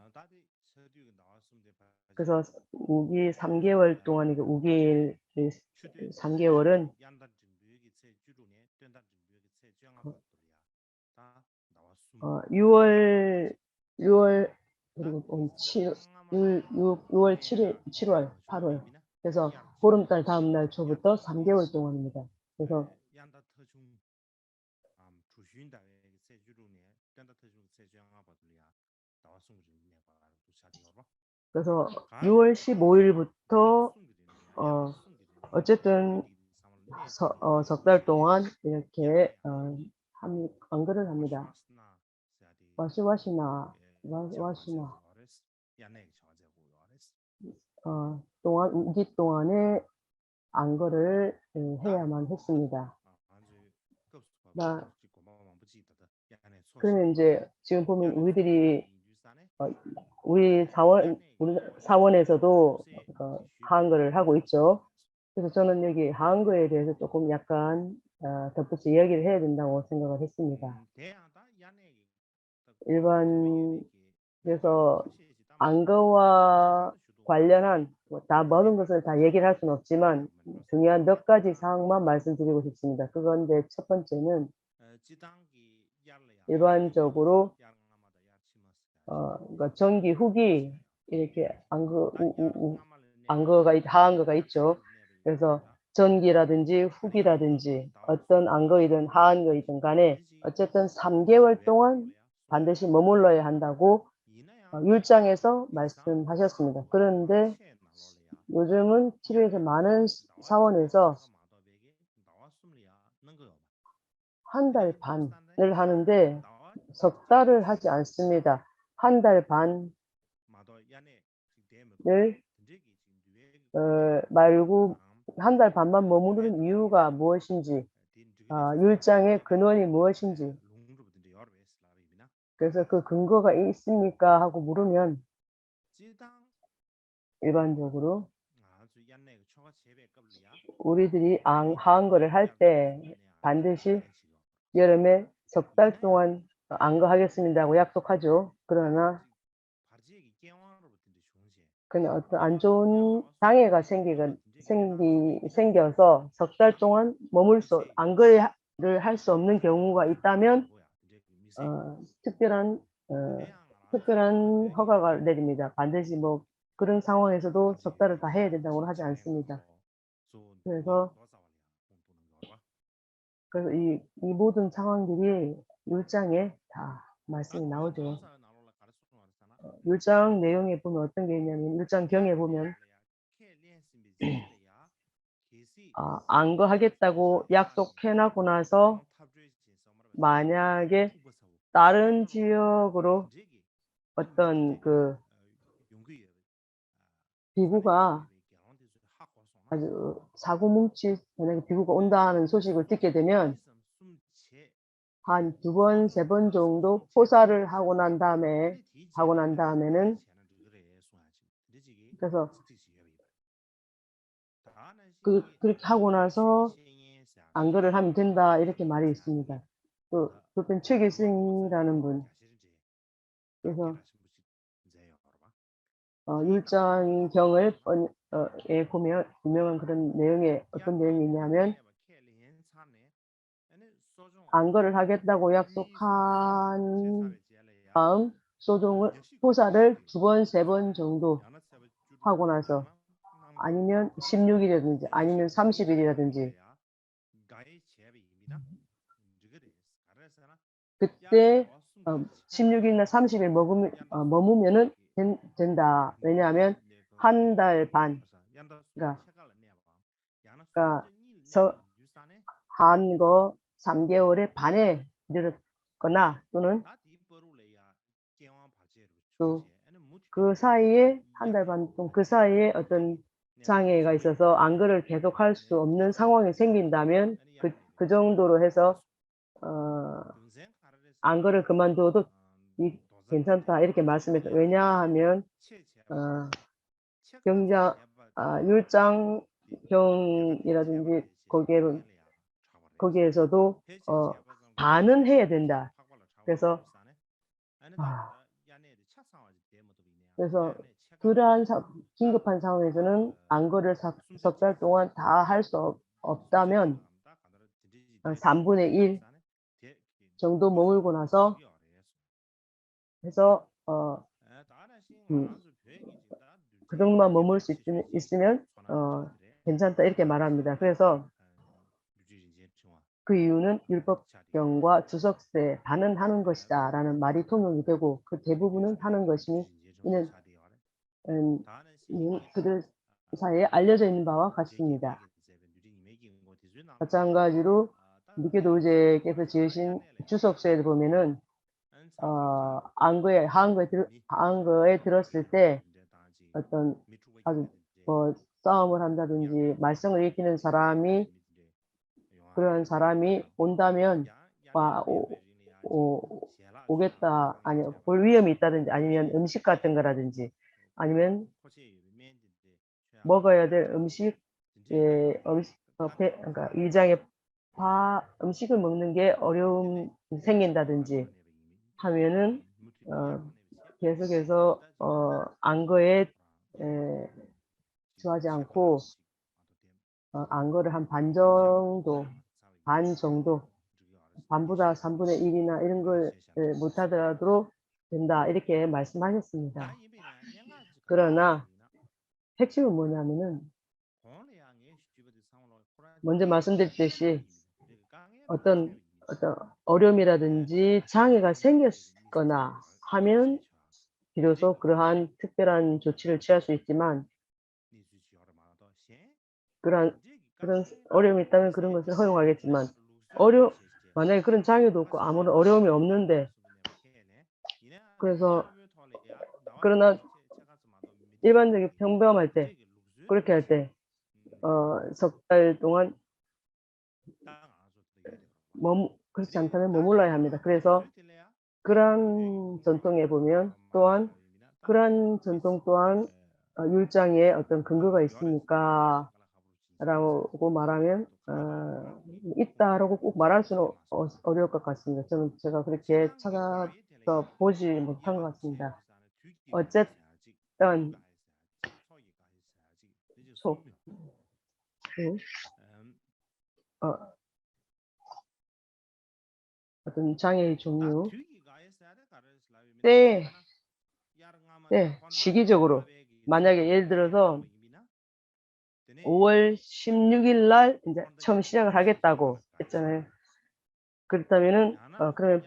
그래서 우기 3개월 동안 이게 우기 3개월은 6월 그리고 6월 7일, 7월, 8월. 그래서 보름달 다음 날 초부터 3개월 동안입니다. 그래서 그래서 6월 15일부터 어쨌든 석 달 동안 이렇게 안거를 합니다. 와시나 동안 우기 동안에 안거를 해야만 했습니다. 그러면 이제 지금 보면 우리 사원에서도 하한거를 하고 있죠. 그래서 저는 여기 하한거에 대해서 조금 약간 덧붙여 이야기를 해야 된다고 생각을 했습니다. 일반 그래서 안거와 관련한 다 모든 것을 다 얘기를 할 수는 없지만 중요한 몇 가지 사항만 말씀드리고 싶습니다. 그건데 첫 번째는 일반적으로 그러니까 전기 후기 이렇게 하한거가 있죠. 그래서 전기라든지 후기라든지 어떤 안거이든 하한거이든 간에 어쨌든 3개월 동안 반드시 머물러야 한다고 율장에서 말씀하셨습니다. 그런데 요즘은 치료에서 많은 사원에서 한 달 반을 하는데 석 달을 하지 않습니다. 한 달 반을 말고 한 달 반만 머무르는 이유가 무엇인지, 율장의 근원이 무엇인지, 그래서 그 근거가 있습니까? 하고 물으면 일반적으로 우리들이 하한거를 할 때 반드시 여름에 석 달 동안 안거하겠습니다 하고 약속하죠. 그러나 그냥 어떤 안 좋은 장애가 생겨서 석 달 동안 안거를 할 수 없는 경우가 있다면 특별한 허가가 내립니다. 반드시 뭐 그런 상황에서도 석 달을 다 해야 된다고는 하지 않습니다. 그래서 이 모든 상황들이 율장에 다 말씀이 나오죠. 율장 내용에 보면 어떤 게 있냐면 율장경에 보면 안거하겠다고 약속해 놔고 나서 만약에 다른 지역으로 어떤 비구가 아주 만약에 비구가 온다는 소식을 듣게 되면 한 2번, 3번 정도 포사를 하고 난 다음에는 그래서 그렇게 하고 나서 안거를 하면 된다 이렇게 말이 있습니다. 또 그땐 최기승이라는 분. 그래서 율장경을 에 보면 유명한 그런 내용에 어떤 내용이 있냐면 안거를 하겠다고 약속한 다음 포사를 2번, 3번 정도 하고 나서 아니면 16일이라든지 아니면 30일이라든지 그때 16일이나 30일 머무면은 된다. 왜냐하면 한 달 반, 그러니까 한거 3개월의 반에 이르렀거나 또는 또 그 사이에 한 달 반 동안 그 사이에 어떤 장애가 있어서 안거를 계속할 수 없는 상황이 생긴다면 그 정도로 해서 안거를 그만둬도 괜찮다 이렇게 말씀했어요. 왜냐하면 율장경이라든지 거기에서도 반은 해야 된다. 그래서 그러한 긴급한 상황에서는 안거를 석 달 동안 다 할 수 없다면 3분의 1 정도 머물고 나서 해서 그 정도만 머물 수 있으면 괜찮다 이렇게 말합니다. 그래서 그 이유는 율법경과 주석세 반은 하는 것이다 라는 말이 통용이 되고 그 대부분은 하는 것이니 이는 그들 사이에 알려져 있는 바와 같습니다. 마찬가지로 미케도제께서 지으신 주석서에 보면은 하한거에 들었을 때 어떤 아주 싸움을 한다든지 말썽을 일으키는 그런 사람이 온다면 오겠다 볼 위험이 있다든지 아니면 음식 같은 거라든지 아니면 먹어야 될 그러니까 위장에 음식을 먹는 게 어려움이 생긴다든지 하면은 계속해서 안거에 좋아하지 않고 안거를 한 반 정도, 반보다 3분의 1이나 이런 걸 못하더라도 된다 이렇게 말씀하셨습니다. 그러나 핵심은 뭐냐면은 먼저 말씀드렸듯이 어떤 어려움이라든지 장애가 생겼거나 하면 비로소 그러한 특별한 조치를 취할 수 있지만 그런 어려움이 있다면 그런 것을 허용하겠지만 만약에 그런 장애도 없고 아무런 어려움이 없는데 그래서 그러나 일반적인 평범할 때 그렇게 할 때 석 달 동안 그렇지 않다면 머물러야 합니다. 그래서 그러한 전통에 보면 또한 그러한 전통 또한 율장에 어떤 근거가 있습니까? 라고 말하면 있다라고 꼭 말할 수는 어려울 것 같습니다. 제가 그렇게 찾아서 보지 못한 것 같습니다. 어쨌든 어떤 장애의 종류 때 시기적으로 만약에 예를 들어서 5월 16일 날 이제 처음 시작을 하겠다고 했잖아요. 그렇다면은 그러면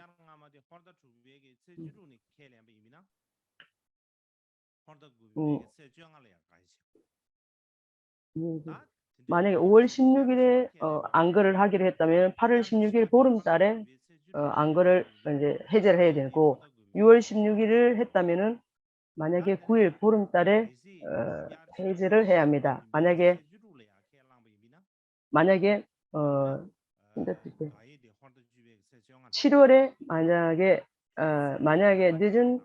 만약에 5월 16일에 안거를 하기로 했다면 8월 16일 보름달에 안거를 이제 해제를 해야 되고 6월 16일을 했다면은 만약에 9일 보름달에 해제를 해야 합니다. 만약에 7월에 만약에 늦은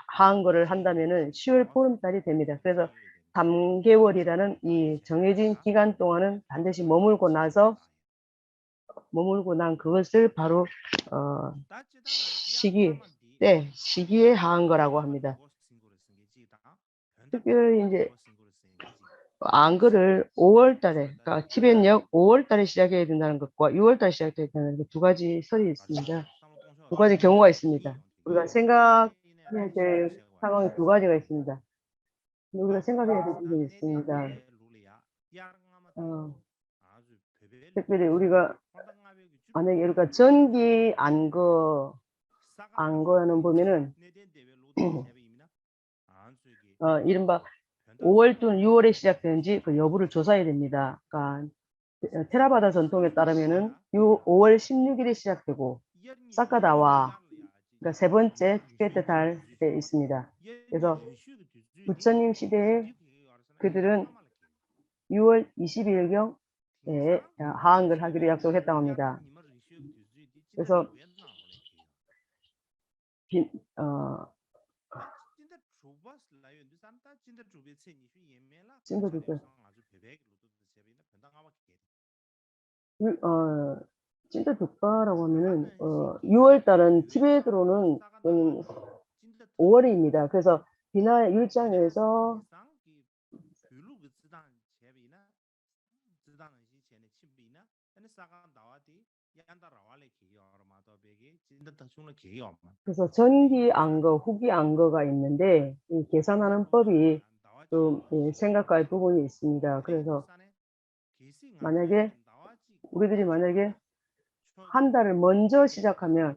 하한 거를 한다면은 10월 보름달이 됩니다. 그래서 3개월이라는 이 정해진 기간 동안은 반드시 머물고 난 그것을 바로 시기에 하한 거라고 합니다. 특별히 이제 안거를 5월 달에, 그러니까 티벳역 5월 달에 시작해야 된다는 것과 6월 달에 시작해야 된다는 것 두 가지 설이 있습니다. 두 가지 경우가 있습니다. 우리가 생각해야 될 상황이 두 가지가 있습니다. 우리가 생각해야 될 부분이 있습니다. 특별히 우리가 만약에 우리가 전기 안거는 보면은 이른바 5월 또는 6월에 시작되는지 그 여부를 조사해야 됩니다. 그러니까 테라바다 전통에 따르면은 5월 16일에 시작되고 사카다와 그러니까 세 번째 티베트 달에 있습니다. 그래서 부처님 시대에 그들은 6월 20일경에 하한글 하기로 약속했다고 합니다. 그래서 찐따두과라고 하면은 6월 달은 티베트로는 5월입니다. 그래서 비나 율장에서 그래서 전기 안거, 후기 안거가 있는데 이 계산하는 법이 좀 생각할 부분이 있습니다. 그래서 우리들이 만약에 한 달을 먼저 시작하면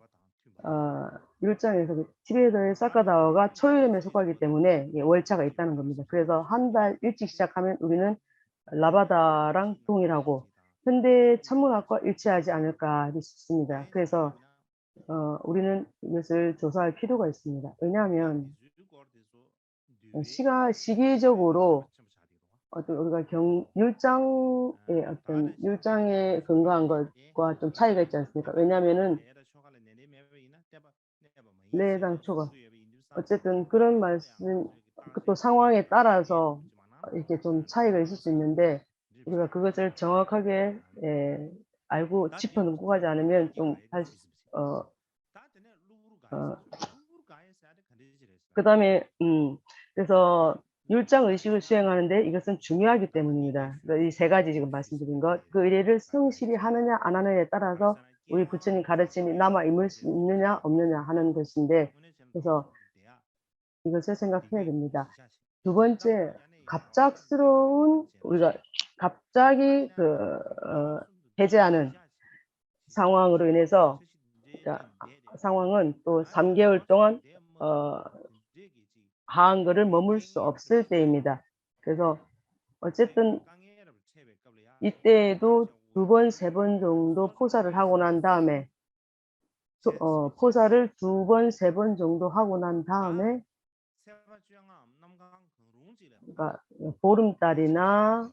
율장에서 티베트의 사카다와가 초여름에 속하기 때문에 월차가 있다는 겁니다. 그래서 한 달 일찍 시작하면 우리는 라바다랑 동일하고 현대 천문학과 일치하지 않을까 싶습니다. 그래서 우리는 이것을 조사할 필요가 있습니다. 왜냐하면 시기적으로 우리가 율장에 근거한 것과 좀 차이가 있지 않습니까? 왜냐하면은 당초가 어쨌든 그런 말씀 또 상황에 따라서 이렇게 좀 차이가 있을 수 있는데 우리가 그것을 정확하게 알고 짚어 넘고 가지 않으면 좀 그다음에 그래서 율장 의식을 수행하는데 이것은 중요하기 때문입니다. 이 세 가지 지금 말씀드린 것, 그 의례를 성실히 하느냐 안 하느냐에 따라서 우리 부처님 가르침이 남아 있을 수 있느냐 없느냐 하는 것인데, 그래서 이것을 생각해야 됩니다. 두 번째, 갑작스러운 우리가 갑자기 해제하는 상황으로 인해서, 그러니까 상황은 또 3개월 동안 하한글을 머물 수 없을 때입니다. 그래서 어쨌든 이때에도 2번, 3번 정도 포사를 하고 난 다음에 포사를 2번, 3번 정도 하고 난 다음에, 그러니까 보름달이나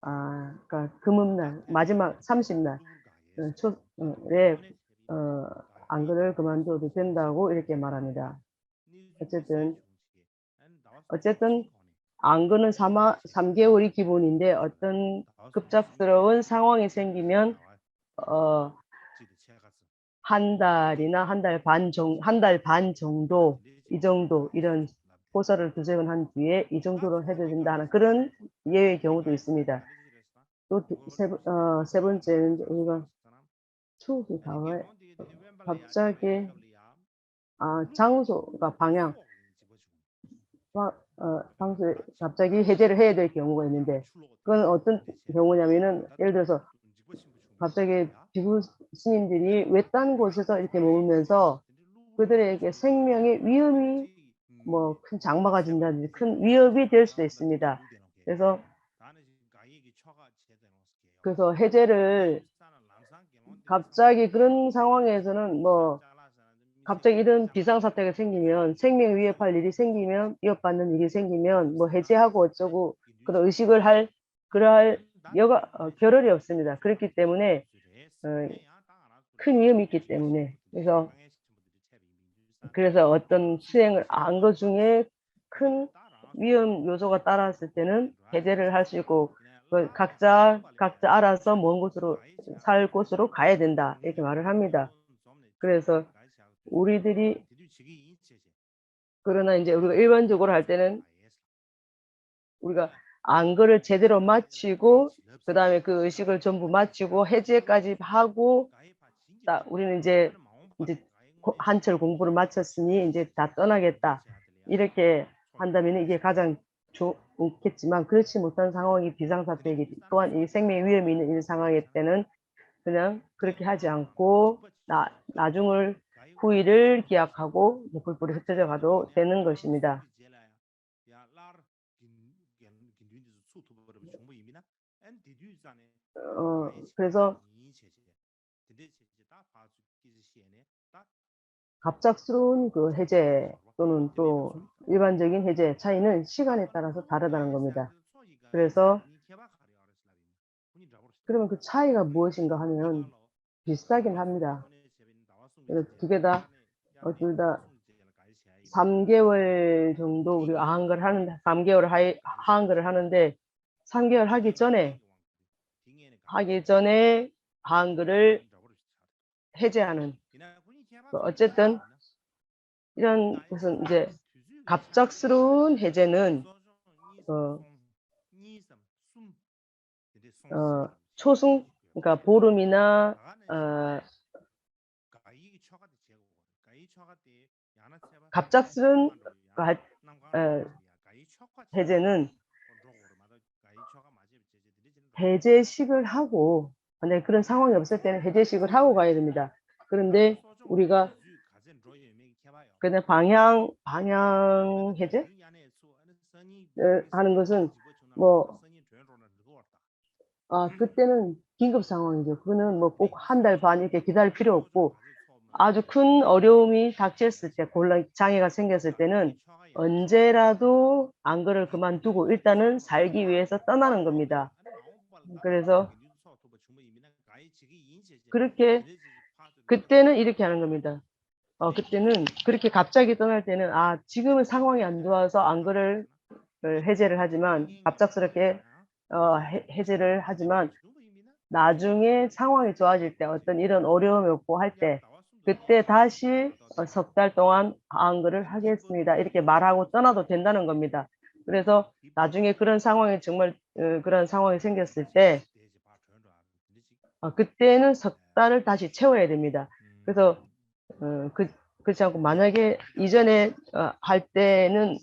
그러니까 금음날 마지막 30날 에 안글을 그만둬도 된다고 이렇게 말합니다. 어쨌든 안근은 3개월이 기본인데 어떤 급작스러운 상황이 생기면 한 달이나 한 달 반 정도, 이 정도, 이런 포사를 2-3번 한 뒤에 이 정도로 해도 된다는 그런 예외의 경우도 있습니다. 또 세 번째는 우리가 추억이 가와에 갑자기 장소가 방송에 갑자기 해제를 해야 될 경우가 있는데, 그건 어떤 경우냐면은, 예를 들어서 갑자기 비구 스님들이 외딴 곳에서 이렇게 머물면서 그들에게 생명의 위험이, 뭐 큰 장마가 진다든지 큰 위협이 될 수도 있습니다. 그래서 해제를 갑자기 그런 상황에서는 갑자기 이런 비상사태가 생기면, 생명 위협할 일이 생기면, 위협받는 일이 생기면 해제하고 어쩌고 그런 의식을 그러할 겨를이 없습니다. 그렇기 때문에 큰 위험이 있기 때문에, 그래서 어떤 수행을 안 것 중에 큰 위험 요소가 따랐을 때는 해제를 할 수 있고, 각자 알아서 먼 곳으로 살 곳으로 가야 된다 이렇게 말을 합니다. 그래서 그러나 이제 우리가 일반적으로 할 때는 우리가 안거를 제대로 마치고 그다음에 그 의식을 전부 마치고 해제까지 하고 우리는 이제 한철 공부를 마쳤으니 이제 다 떠나겠다 이렇게 한다면 이게 가장 좋겠지만, 그렇지 못한 상황이 비상사태이기 또한 이 생명의 위험이 있는 이 상황일 때는 그냥 그렇게 하지 않고 나중을 후일을 기약하고 불불이 흩어져 가도 되는 것입니다. 그래서 갑작스러운 그 해제 또는 또 일반적인 해제 차이는 시간에 따라서 다르다는 겁니다. 그래서 그러면 그 차이가 무엇인가 하면 비슷하긴 합니다. 그래서 둘 다 3개월 정도 우리가 하한글을 하는데, 3개월 하한글을 하는데 3개월 하기 전에 하한글을 해제하는, 어쨌든 이런 것은 이제 갑작스러운 해제는 초승, 그러니까 보름이나 갑작스러운 해제는 해제식을 하고, 만약에 그런 상황이 없을 때는 해제식을 하고 가야 됩니다. 그런데 우리가 그냥 방향 해제 하는 것은 그때는 긴급 상황이죠. 그거는 꼭 한 달 반 이렇게 기다릴 필요 없고, 아주 큰 어려움이 닥쳤을 때, 장애가 생겼을 때는 언제라도 안거를 그만두고 일단은 살기 위해서 떠나는 겁니다. 그래서 그때는 이렇게 하는 겁니다. 그때는 그렇게 갑자기 떠날 때는 지금은 상황이 안 좋아서 안거를 해제를 하지만, 갑작스럽게 해제를 하지만 나중에 상황이 좋아질 때 어떤 이런 어려움이 없고 할 때 그때 다시 석 달 동안 한글을 하겠습니다. 이렇게 말하고 떠나도 된다는 겁니다. 그래서 나중에 그런 상황이 정말 그런 상황이 생겼을 때 그때는 석 달을 다시 채워야 됩니다. 그래서 그렇지 않고 만약에 이전에 할 때는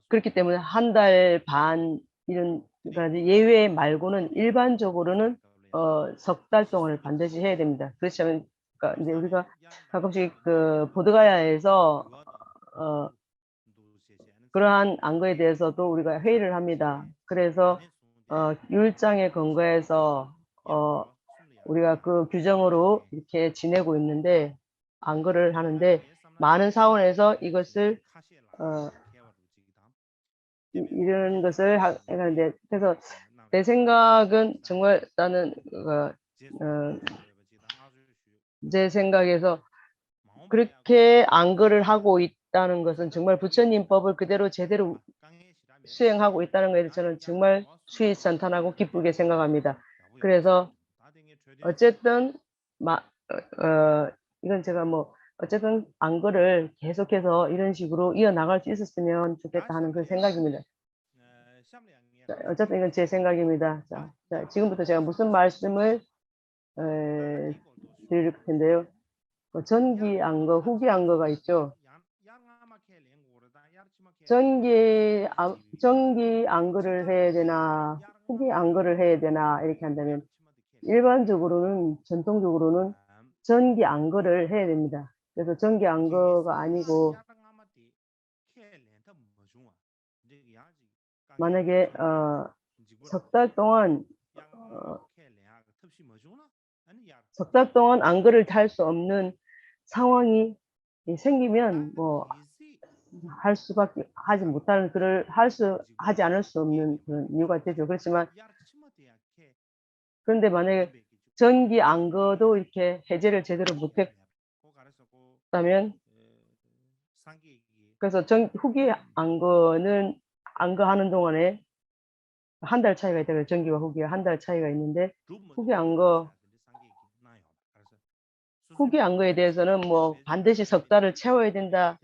그렇기 때문에 한 달 반 이런 그러니까 예외 말고는 일반적으로는 석 달 동안을 반드시 해야 됩니다. 그렇지 않으면 그러니까 인제 우리가 가끔씩 그 보드가야에서 어 그러한 안거에 대해서도 우리가 회의를 합니다. 그래서 율장에 근거해서 우리가 그 규정으로 이렇게 지내고 있는데 안거를 하는데 많은 사원에서 이것을 이런 것을 하는데 그래서 내 생각은 정말 나는 제 생각에서 그렇게 안거를 하고 있다는 것은 정말 부처님 법을 그대로 제대로 수행하고 있다는 것에 저는 정말 수위산탄하고 기쁘게 생각합니다. 그래서 어쨌든 이건 제가 뭐 어쨌든 안거를 계속해서 이런 식으로 이어나갈 수 있었으면 좋겠다 하는 그런 생각입니다. 자, 어쨌든 이건 제 생각입니다. 자, 지금부터 제가 무슨 말씀을 드릴 텐데요. 전기 안거, 후기 안거가 있죠. 전기 안거를 해야 되나, 후기 안거를 해야 되나, 이렇게 한다면, 일반적으로는, 전통적으로는 전기 안거를 해야 됩니다. 그래서 전기 안거가 아니고, 만약에, 석 달 동안, 석 달 동안 안거를 할 수 없는 상황이 생기면, 뭐, 할 수밖에 하지 못하는 하지 않을 수 없는 그런 이유가 되죠. 그렇지만 그런데 만약에 전기 안거도 이렇게 해제를 제대로 못했다면 그래서 후기 안거는 안거하는 동안에 한 달 차이가 있다고요. 전기와 후기가 한 달 차이가 있는데 후기 안거에 대해서는 뭐 반드시 석 달을 채워야 된다,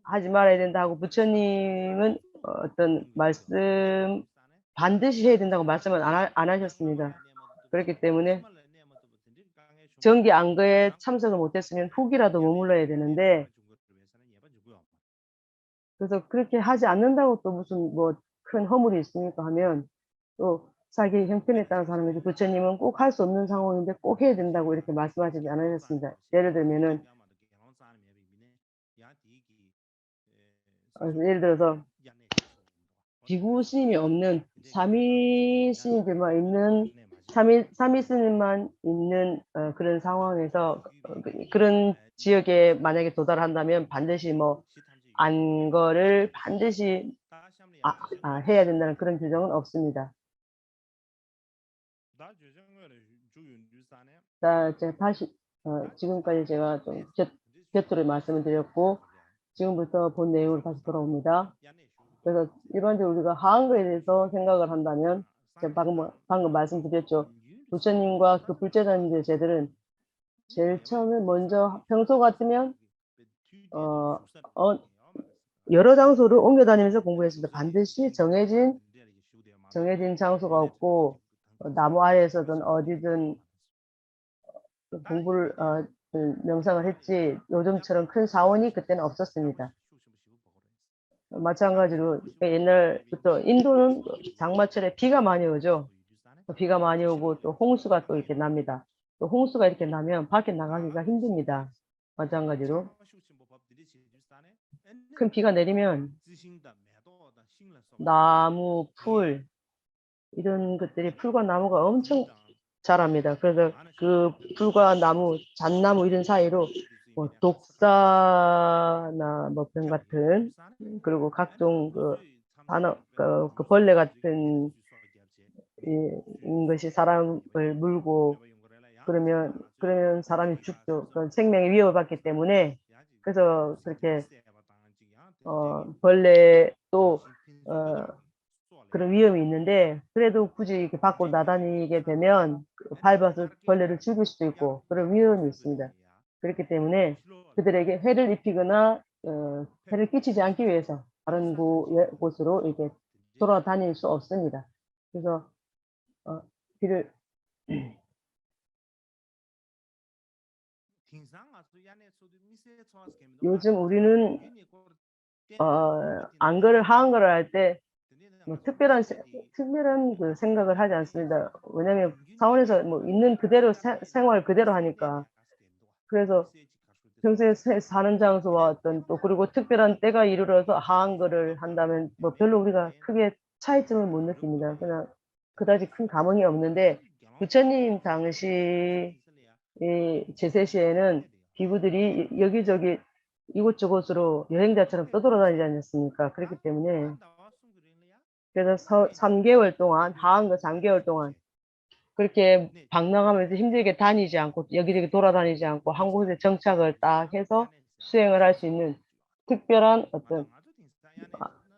하지 말아야 된다 하고 부처님은 어떤 말씀 반드시 해야 된다고 말씀을 안 하셨습니다. 그렇기 때문에 전기 안거에 참석을 못했으면 후기라도 머물러야 되는데 그래서 그렇게 하지 않는다고 또 무슨 뭐 큰 허물이 있습니까 하면 또 자기 형편에 따라서 하는 거지 부처님은 꼭 할 수 없는 상황인데 꼭 해야 된다고 이렇게 말씀하시지 않으셨습니다. 예를 들면은 예를 들어서 비구 스님이 없는 삼위 스님들만 있는 삼위 스님만 있는 그런 상황에서 그런 지역에 만약에 도달한다면 반드시 뭐 안거를 반드시 해야 된다는 그런 규정은 없습니다. 자, 제가 다시 지금까지 제가 좀 곁으로 말씀을 드렸고 지금부터 본 내용으로 다시 돌아옵니다. 그래서 일반적으로 우리가 하한거에 대해서 생각을 한다면 제가 방금 말씀드렸죠. 부처님과 그 불제자님들 제들은 제일 처음에 먼저 평소 같으면 여러 장소를 옮겨 다니면서 공부했습니다. 반드시 정해진 장소가 없고 나무 아래에서든 어디든 공부를 명상을 했지 요즘처럼 큰 사원이 그때는 없었습니다. 마찬가지로 옛날부터 인도는 장마철에 비가 많이 오죠. 비가 많이 오고 또 홍수가 또 이렇게 납니다. 또 홍수가 이렇게 나면 밖에 나가기가 힘듭니다. 마찬가지로 큰 비가 내리면 나무, 풀 이런 것들이 풀과 나무가 엄청 자랍니다. 그래서 그 풀과 나무, 잣나무 이런 사이로 뭐 독사나 뭐 그런 같은 그리고 각종 그 벌레 같은 것이 사람을 물고 그러면 사람이 죽죠. 그 생명의 위협을 받기 때문에 그래서 그렇게 벌레 또 그런 위험이 있는데 그래도 굳이 이렇게 밖으로 나다니게 되면 밟아서 벌레를 죽일 수도 있고 그런 위험이 있습니다. 그렇기 때문에 그들에게 해를 입히거나 해를 끼치지 않기 위해서 다른 곳으로 이렇게 돌아다닐 수 없습니다. 그래서 비를 요즘 우리는 안거를 하한거를 할 때 뭐 특별한 그 생각을 하지 않습니다. 왜냐하면 사원에서 뭐 있는 그대로 생활 그대로 하니까. 그래서 평소에 사는 장소와 어떤 또 그리고 특별한 때가 이르러서 하한거를 한다면 뭐 별로 우리가 크게 차이점을 못 느낍니다. 그냥 그다지 큰 감흥이 없는데 부처님 당시 제세 시에는 비구들이 여기저기 이곳저곳으로 여행자처럼 떠돌아다니지 않았습니까? 그렇기 때문에 그래서 3개월 동안 하한거 3개월 동안 그렇게 방랑하면서 힘들게 다니지 않고 여기저기 돌아다니지 않고 한 곳에 정착을 딱 해서 수행을 할 수 있는 특별한 어떤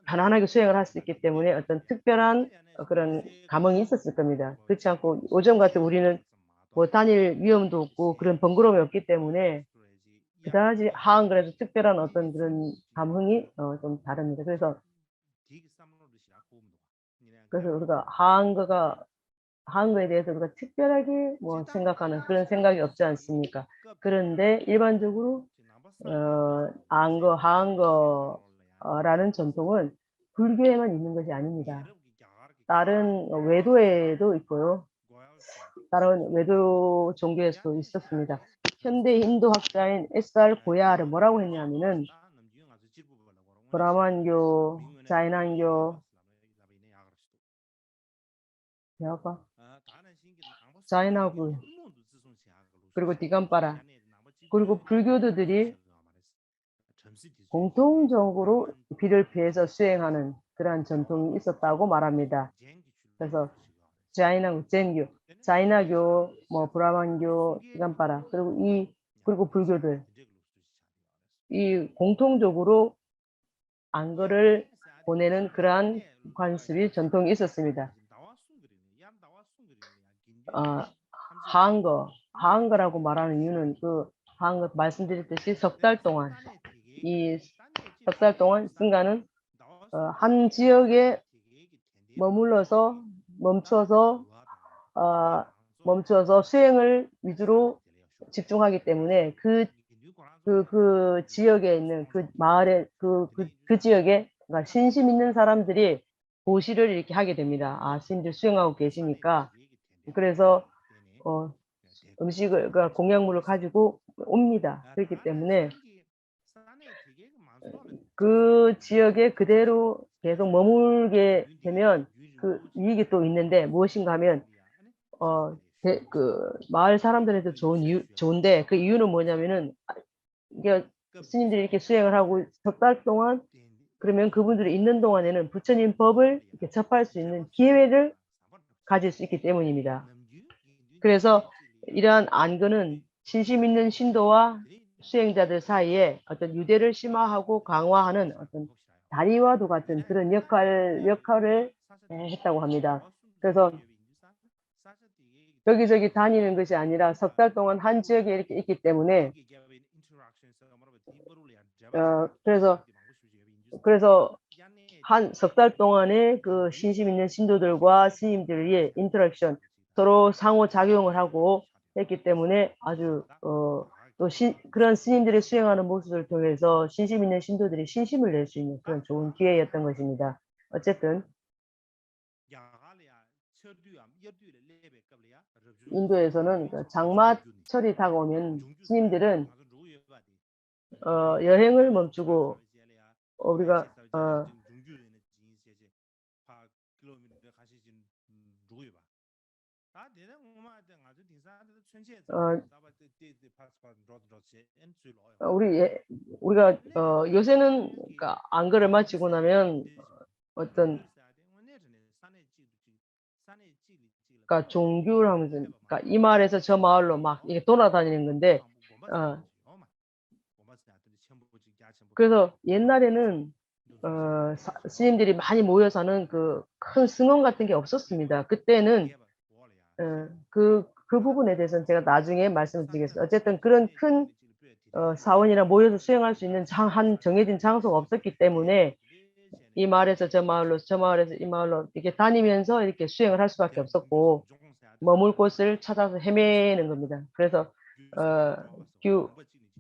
편안하게 수행을 할 수 있기 때문에 어떤 특별한 그런 감흥이 있었을 겁니다. 그렇지 않고 요즘 같은 우리는 뭐 다닐 위험도 없고 그런 번거로움이 없기 때문에 그다지 하한글에서 특별한 어떤 그런 감흥이 좀 다릅니다. 그래서 우리가 하한거에 대해서 우리가 특별하게 뭐 생각하는 그런 생각이 없지 않습니까? 그런데 일반적으로 안거, 하한거라는 전통은 불교에만 있는 것이 아닙니다. 다른 외도에도 있고요. 다른 외도 종교에서도 있었습니다. 현대 인도 학자인 S.R. 고야를 뭐라고 했냐면은 브라만교, 자이난교, 자이나구 그리고 디간파라 그리고 불교도들이 공통적으로 비를 피해서 수행하는 그러한 전통이 있었다고 말합니다. 그래서 자이나구, 젠교, 자이나교, 뭐 브라만교, 디간파라 그리고 불교들 이 공통적으로 안거를 보내는 그러한 관습이 전통이 있었습니다. 하한거라고 말하는 이유는 그 하한거 말씀드렸듯이 석 달 동안 이 석 달 동안 승가는 한 지역에 멈춰서 수행을 위주로 집중하기 때문에 그 지역에 있는 그 마을에 그 지역에 그러니까 신심 있는 사람들이 고시를 이렇게 하게 됩니다. 아, 스님들 수행하고 계시니까 그래서 음식을 그러니까 공약물을 가지고 옵니다. 그렇기 때문에 그 지역에 그대로 계속 머물게 되면 그 이익이 또 있는데 무엇인가 하면 그 마을 사람들한테 좋은데 그 이유는 뭐냐면은 이게 스님들이 이렇게 수행을 하고 석 달 동안 그러면 그분들이 있는 동안에는 부처님 법을 이렇게 접할 수 있는 기회를 가질 수 있기 때문입니다. 그래서 이러한 안거는 신심 있는 신도와 수행자들 사이에 어떤 유대를 심화하고 강화하는 어떤 다리와도 같은 그런 역할을 했다고 합니다. 그래서 여기저기 다니는 것이 아니라 석 달 동안 한 지역에 이렇게 있기 때문에 그래서 한 석 달 동안에 그 신심 있는 신도들과 스님들의 인터랙션 서로 상호작용을 하고 했기 때문에 아주 또 그런 스님들이 수행하는 모습을 통해서 신심 있는 신도들이 신심을 낼 수 있는 그런 좋은 기회였던 것입니다. 어쨌든 인도에서는 장마철이 다가오면 스님들은 여행을 멈추고 우리가 우리가 요새는 그러니까 안거를 마치고 나면 어떤 그러니까 종교를 하면서 그러니까 이 마을에서 저 마을로 막 이렇게 돌아다니는 건데 그래서 옛날에는 스님들이 많이 모여 사는 그 큰 승원 같은 게 없었습니다. 그때는 그 부분에 대해서는 제가 나중에 말씀을 드리겠습니다. 어쨌든 그런 큰 사원이나 모여서 수행할 수 있는 한 정해진 장소가 없었기 때문에 이 마을에서 저 마을로, 저 마을에서 이 마을로 이렇게 다니면서 이렇게 수행을 할 수밖에 없었고 머물 곳을 찾아서 헤매는 겁니다. 그래서 규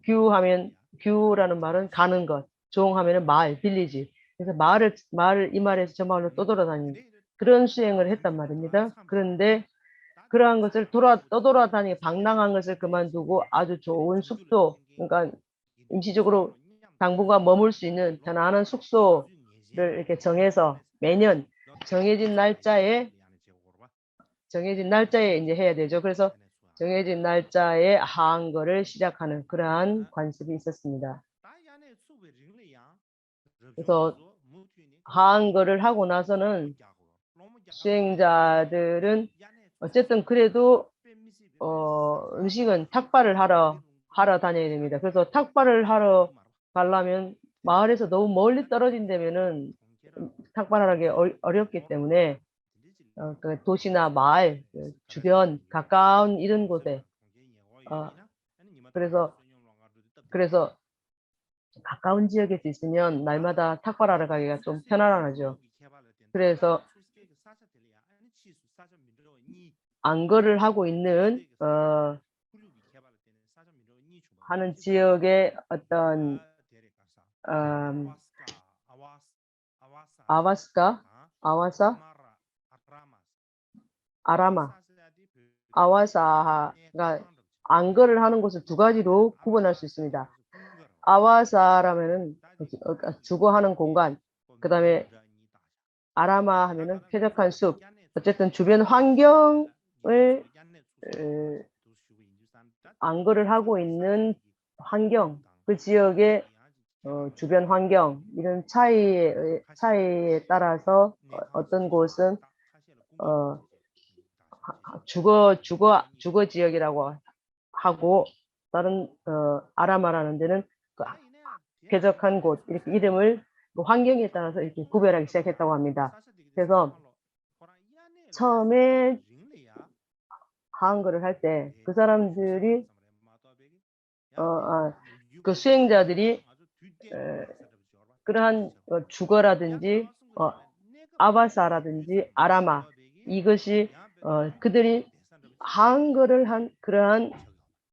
규하면 규라는 말은 가는 것, 종하면은 마을, 빌리지. 그래서 마을을 이 마을에서 저 마을로 떠돌아다니는 그런 수행을 했단 말입니다. 그런데 그러한 것을 떠돌아다니 방랑한 것을 그만두고 아주 좋은 숙소, 그러니까 임시적으로 당분간 머물 수 있는 편안한 숙소를 이렇게 정해서 매년 정해진 날짜에 이제 해야 되죠. 그래서 정해진 날짜에 하한거를 시작하는 그러한 관습이 있었습니다. 그래서 하한거를 하고 나서는 수행자들은 어쨌든 그래도 음식은 탁발을 하러 다녀야 됩니다. 그래서 탁발을 하러 가려면 마을에서 너무 멀리 떨어진다면은 탁발하기 어렵기 때문에 그 도시나 마을 주변 가까운 이런 곳에 그래서 가까운 지역에 있으면 날마다 탁발하러 가기가 좀 편안하죠. 그래서 안거를 하고 있는 하는 지역의 어떤 아와사, 아라마, 아와사가 안거를 하는 곳을 두 가지로 구분할 수 있습니다. 아와사라면은 주거하는 공간, 그 다음에 아라마 하면은 쾌적한 숲, 어쨌든 주변 환경을 안거를 하고 있는 환경, 그 지역의 주변 환경 이런 차이에 따라서 어떤 곳은 주거 지역이라고 하고 다른 아라마라는 데는 그 쾌적한 곳 이렇게 이름을 그 환경에 따라서 이렇게 구별하기 시작했다고 합니다. 그래서 처음에 하한거를 할 때 그 사람들이 그 수행자들이 그러한 주거라든지 아바사라든지 아라마 이것이 그들이 하한거를 한 그러한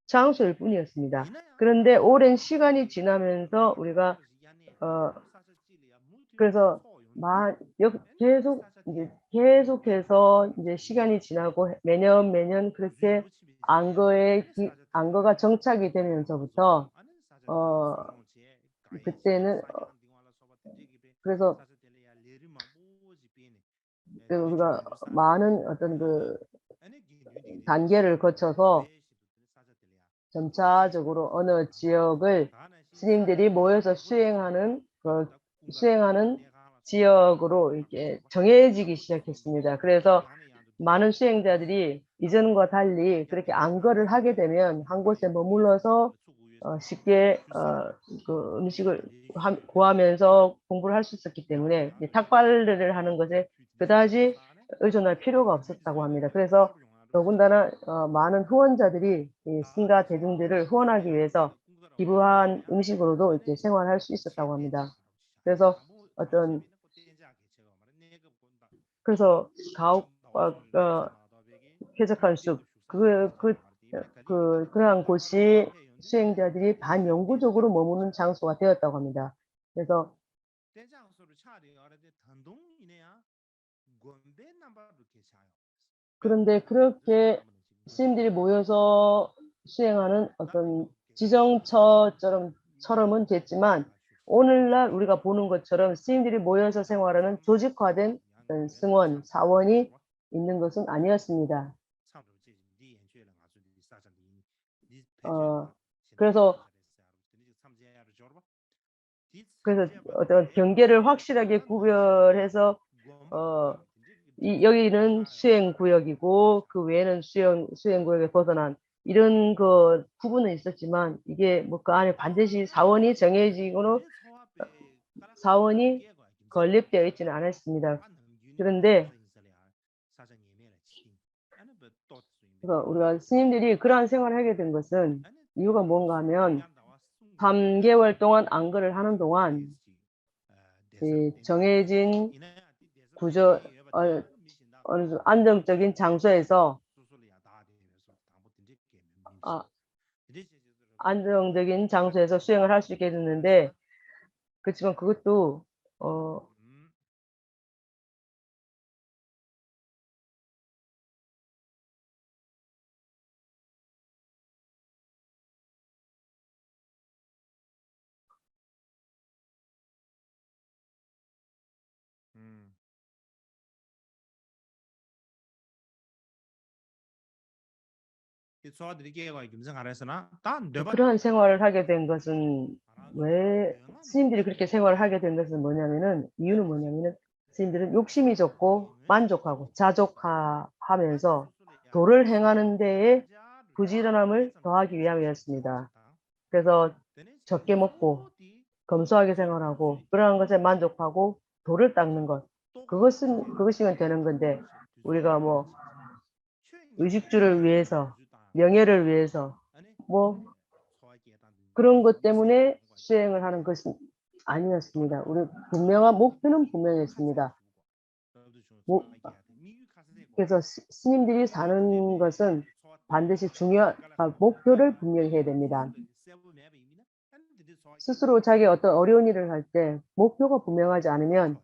장소일 뿐이었습니다. 그런데 오랜 시간이 지나면서 우리가 그래서 계속해서 이제 시간이 지나고 매년 그렇게 안거가 정착이 되면서부터 그때는 그래서 우리가 많은 어떤 그 단계를 거쳐서 점차적으로 어느 지역을 스님들이 모여서 수행하는 지역으로 이렇게 정해지기 시작했습니다. 그래서 많은 수행자들이 이전과 달리 그렇게 안거를 하게 되면 한 곳에 머물러서 쉽게 그 음식을 구하면서 공부를 할 수 있었기 때문에 탁발을 하는 것에 그다지 의존할 필요가 없었다고 합니다. 그래서 더군다나 많은 후원자들이 이 신가 대중들을 후원하기 위해서 기부한 음식으로도 이렇게 생활할 수 있었다고 합니다. 그래서 가옥 쾌적한 숲 그러한 곳이 수행자들이 반영구적으로 머무는 장소가 되었다고 합니다. 그래서 그런데 그렇게 스님들이 모여서 수행하는 어떤 지정처럼은 됐지만 오늘날 우리가 보는 것처럼 스님들이 모여서 생활하는 조직화된 어떤 승원, 사원이 있는 것은 아니었습니다. 그래서 어떤 경계를 확실하게 구별해서 여기는 수행구역이고 그 외에는 수행구역에 벗어난 이런 그 구분은 있었지만 이게 뭐 그 안에 반드시 사원이 건립되어 있지는 않았습니다. 그런데 그래서 우리가 스님들이 그러한 생활을 하게 된 것은 이유가 뭔가 하면 3개월 동안 안거를 하는 동안 이 정해진 구조 어느 안정적인 장소에서 아, 안정적인 장소에서 수행을 할 수 있게 됐는데 그렇지만 그것도 어, 그러한 생활을 하게 된 것은 왜 스님들이 그렇게 생활을 하게 된 것은 뭐냐면은 이유는 뭐냐면은 스님들은 욕심이 좋고 만족하고 자족하면서 도를 행하는 데에 부지런함을 더하기 위함이었습니다. 그래서 적게 먹고 검소하게 생활하고 그러한 것에 만족하고 도를 닦는 것 그것이면 되는 건데 우리가 뭐 의식주를 위해서 명예를 위해서 뭐 그런 것 때문에 수행을 하는 것은 아니었습니다. 우리 분명한 목표는 분명했습니다. 그래서 스님들이 사는 것은 반드시 목표를 분명히 해야 됩니다. 스스로 자기 어떤 어려운 일을 할 때 목표가 분명하지 않으면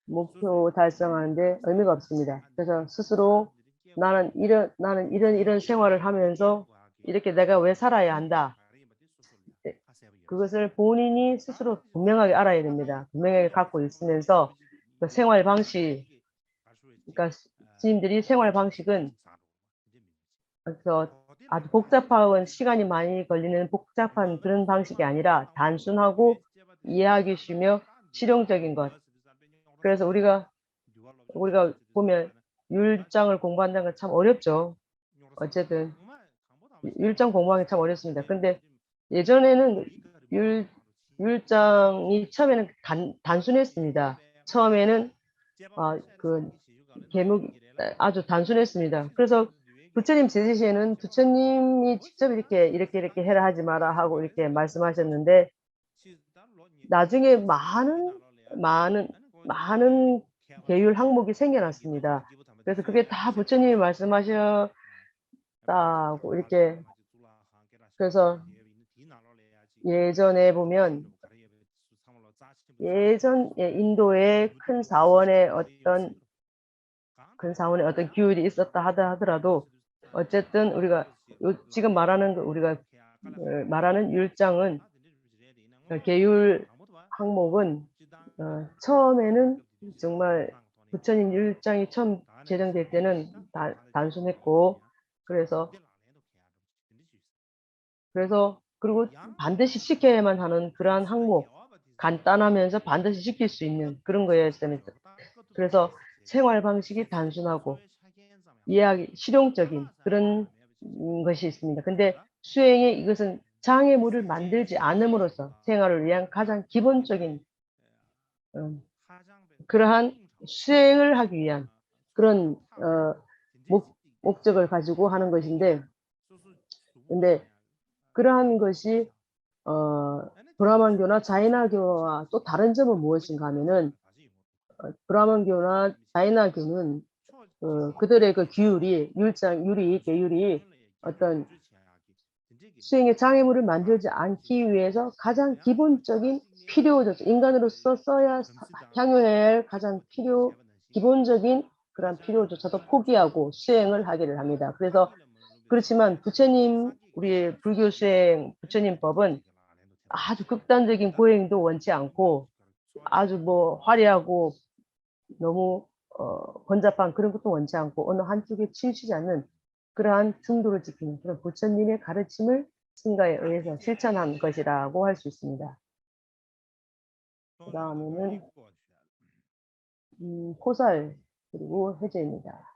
목표 달성하는데 의미가 없습니다. 그래서 스스로 나는 이런 생활을 하면서 이렇게 내가 왜 살아야 한다. 네, 그것을 본인이 스스로 분명하게 알아야 됩니다. 분명하게 갖고 있으면서 그 생활 방식, 그러니까 스님들이 생활 방식은 그래서 아주 복잡한 시간이 많이 걸리는 복잡한 그런 방식이 아니라 단순하고 이해하기 쉬며 실용적인 것. 그래서 우리가 보면 율장을 공부한다는 건 참 어렵죠. 어쨌든 율장 공부하기 참 어렵습니다. 근데 예전에는 율 율장이 처음에는 단순했습니다. 처음에는 그 계목이 아주 단순했습니다. 그래서 부처님 제시시에는 부처님이 직접 이렇게 해라 하지 마라 하고 이렇게 말씀하셨는데 나중에 많은 많은 계율 항목이 생겨났습니다. 그래서 그게 다 부처님이 말씀하셨다고 이렇게 그래서 예전에 보면 인도의 큰 사원에 어떤 규율이 있었다 하더라도 어쨌든 우리가 지금 우리가 말하는 율장은 계율 항목은 처음에는 정말 부처님 율장이 처음 제정될 때는 단순했고 그래서 그리고 반드시 지켜야만 하는 그러한 항목 간단하면서 반드시 지킬 수 있는 그런 거였습니다. 그래서 생활 방식이 단순하고 이해하기 실용적인 그런 것이 있습니다. 근데 수행에 이것은 장애물을 만들지 않음으로써 생활을 위한 가장 기본적인 음, 그러한 수행을 하기 위한 그런 목적을 가지고 하는 것인데 근데 그러한 것이 어, 브라만교나 자이나교와 또 다른 점은 무엇인가 하면은 브라만교나 자이나교는 그들의 그 계율이 어떤 수행의 장애물을 만들지 않기 위해서 가장 기본적인 인간으로서 향유해야 할 가장 기본적인 그런 필요조차도 포기하고 수행을 하기를 합니다. 그렇지만 우리의 불교 수행, 부처님법은 아주 극단적인 고행도 원치 않고 아주 뭐 화려하고 너무 번잡한 그런 것도 원치 않고 어느 한쪽에 치우치지 않는 그러한 중도를 지키는 그런 부처님의 가르침을 승가에 의해서 실천한 것이라고 할 수 있습니다. 그 다음에는 포살 그리고 해제입니다.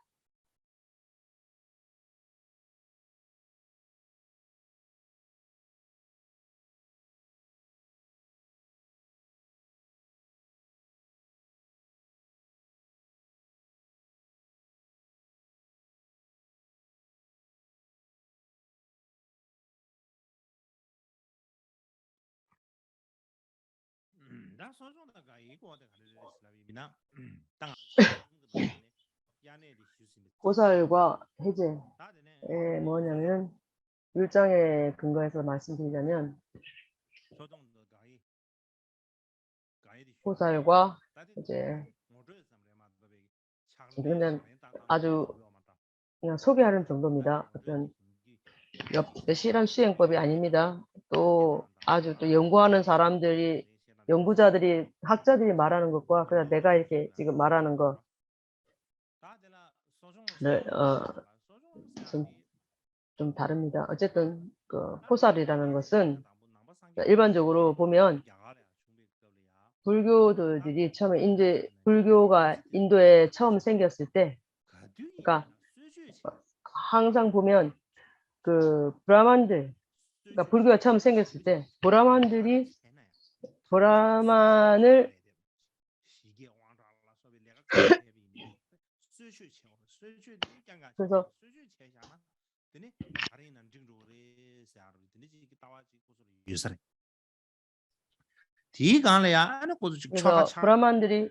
고사율과 해제에 뭐냐면 율장에 근거해서 말씀드리자면 고사율과 해제 이거는 아주 그냥 소개하는 정도입니다. 어떤 실현 수행법이 아닙니다. 또 아주 또 연구하는 사람들이 연구자들이 학자들이 말하는 것과 그냥 내가 이렇게 지금 말하는 거를 좀 다릅니다. 어쨌든 그 포살이라는 것은 일반적으로 보면 불교도들이 처음에 불교가 인도에 처음 생겼을 때, 그러니까 항상 보면 그 브라만들, 그러니까 불교가 처음 생겼을 때 브라만을 그래서 그래서 브라만들이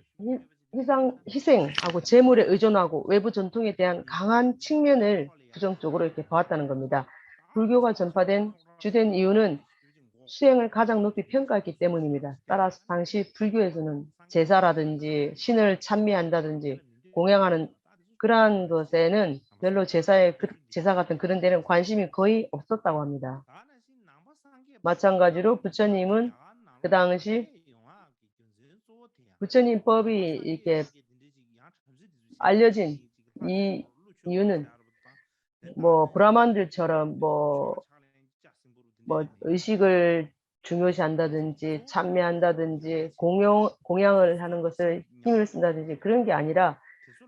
희생하고 재물에 의존하고 외부 전통에 대한 강한 측면을 부정적으로 이렇게 보았다는 겁니다. 불교가 전파된 주된 이유는 수행을 가장 높이 평가했기 때문입니다. 따라서 당시 불교에서는 제사라든지 신을 찬미한다든지 공양하는 그러한 것에는 별로 제사 같은 그런 데는 관심이 거의 없었다고 합니다. 마찬가지로 부처님은 그 당시 부처님 법이 이렇게 알려진 이 이유는 뭐 브라만들처럼 뭐 의식을 중요시한다든지 찬미한다든지 공양을 하는 것을 힘을 쓴다든지 그런 게 아니라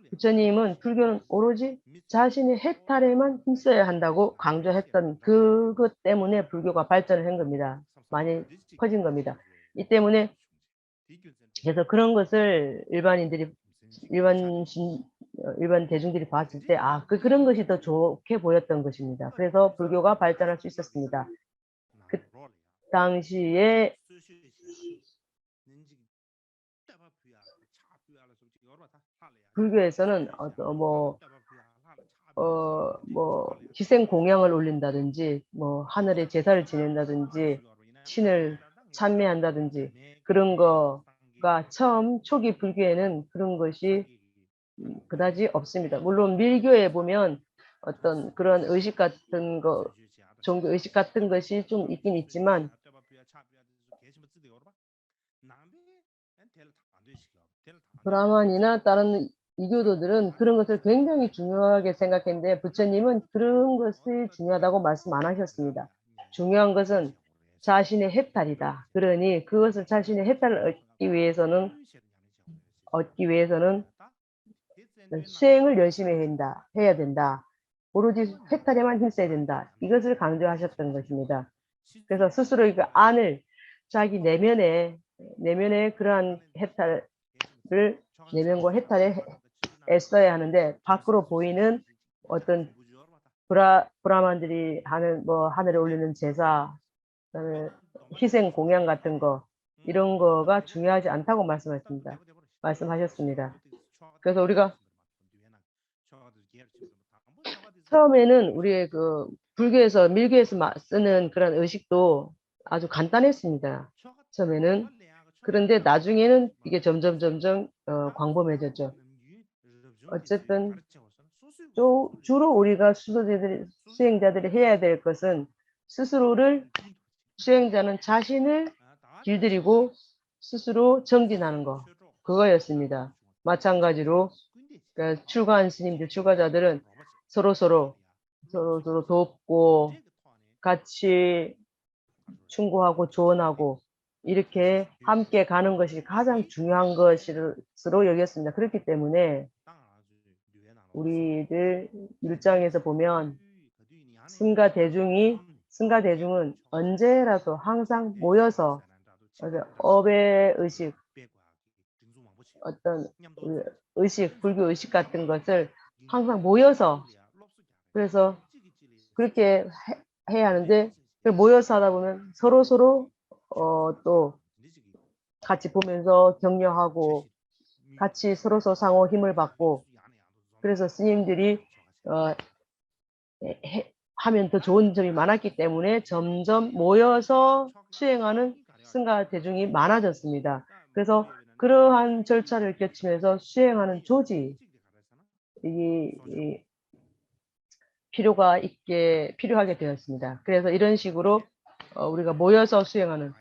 부처님은 불교는 오로지 자신의 해탈에만 힘써야 한다고 강조했던 그것 때문에 불교가 발전을 한 겁니다. 많이 커진 겁니다. 이 때문에 그래서 그런 것을 일반 대중들이 봤을 때 그런 것이 더 좋게 보였던 것입니다. 그래서 불교가 발전할 수 있었습니다. 그 당시에 불교에서는 희생 공양을 올린다든지 하늘에 제사를 지낸다든지 신을 찬미한다든지 그런 거가 처음 초기 불교에는 그런 것이 그다지 없습니다. 물론 밀교에 보면 어떤 그런 의식 같은 거, 종교 의식 같은 것이 좀 있긴 있지만 브라만이나 다른 이교도들은 그런 것을 굉장히 중요하게 생각했는데 부처님은 그런 것이 중요하다고 말씀 안 하셨습니다. 중요한 것은 자신의 해탈이다. 그러니 그것을 자신의 해탈을 얻기 위해서는 수행을 열심히 해야 된다. 오로지 해탈에만 힘써야 된다. 이것을 강조하셨던 것입니다. 그래서 스스로 그 안을 자기 내면에 그러한 내면과 해탈에 애써야 하는데 밖으로 보이는 어떤 브라만들이 하는 하늘에 올리는 제사, 그다음에 희생 공양 같은 거 이런 거가 중요하지 않다고 말씀하셨습니다. 그래서 우리가 처음에는 우리의 그 불교에서 밀교에서 쓰는 그런 의식도 아주 간단했습니다. 처음에는. 그런데 나중에는 이게 점점 광범해졌죠. 어쨌든 주로 우리가 수행자들이 해야 될 것은 수행자는 자신을 길들이고 스스로 정진하는 거 그거였습니다. 마찬가지로 그러니까 출가자들은 서로 돕고 같이 충고하고 조언하고 이렇게 함께 가는 것이 가장 중요한 것으로 여겼습니다. 그렇기 때문에 우리들 율장에서 보면 승가 대중은 언제라도 항상 모여서 업의 의식, 어떤 불교 의식 같은 것을 항상 모여서 그래서 그렇게 해야 하는데 모여서 하다 보면 서로 또 같이 보면서 격려하고 같이 서로서 상호 힘을 받고, 그래서 스님들이 하면 더 좋은 점이 많았기 때문에 점점 모여서 수행하는 승가 대중이 많아졌습니다. 그래서 그러한 절차를 거치면서 수행하는 조지, 이 필요하게 되었습니다. 그래서 이런 식으로 우리가 모여서 수행하는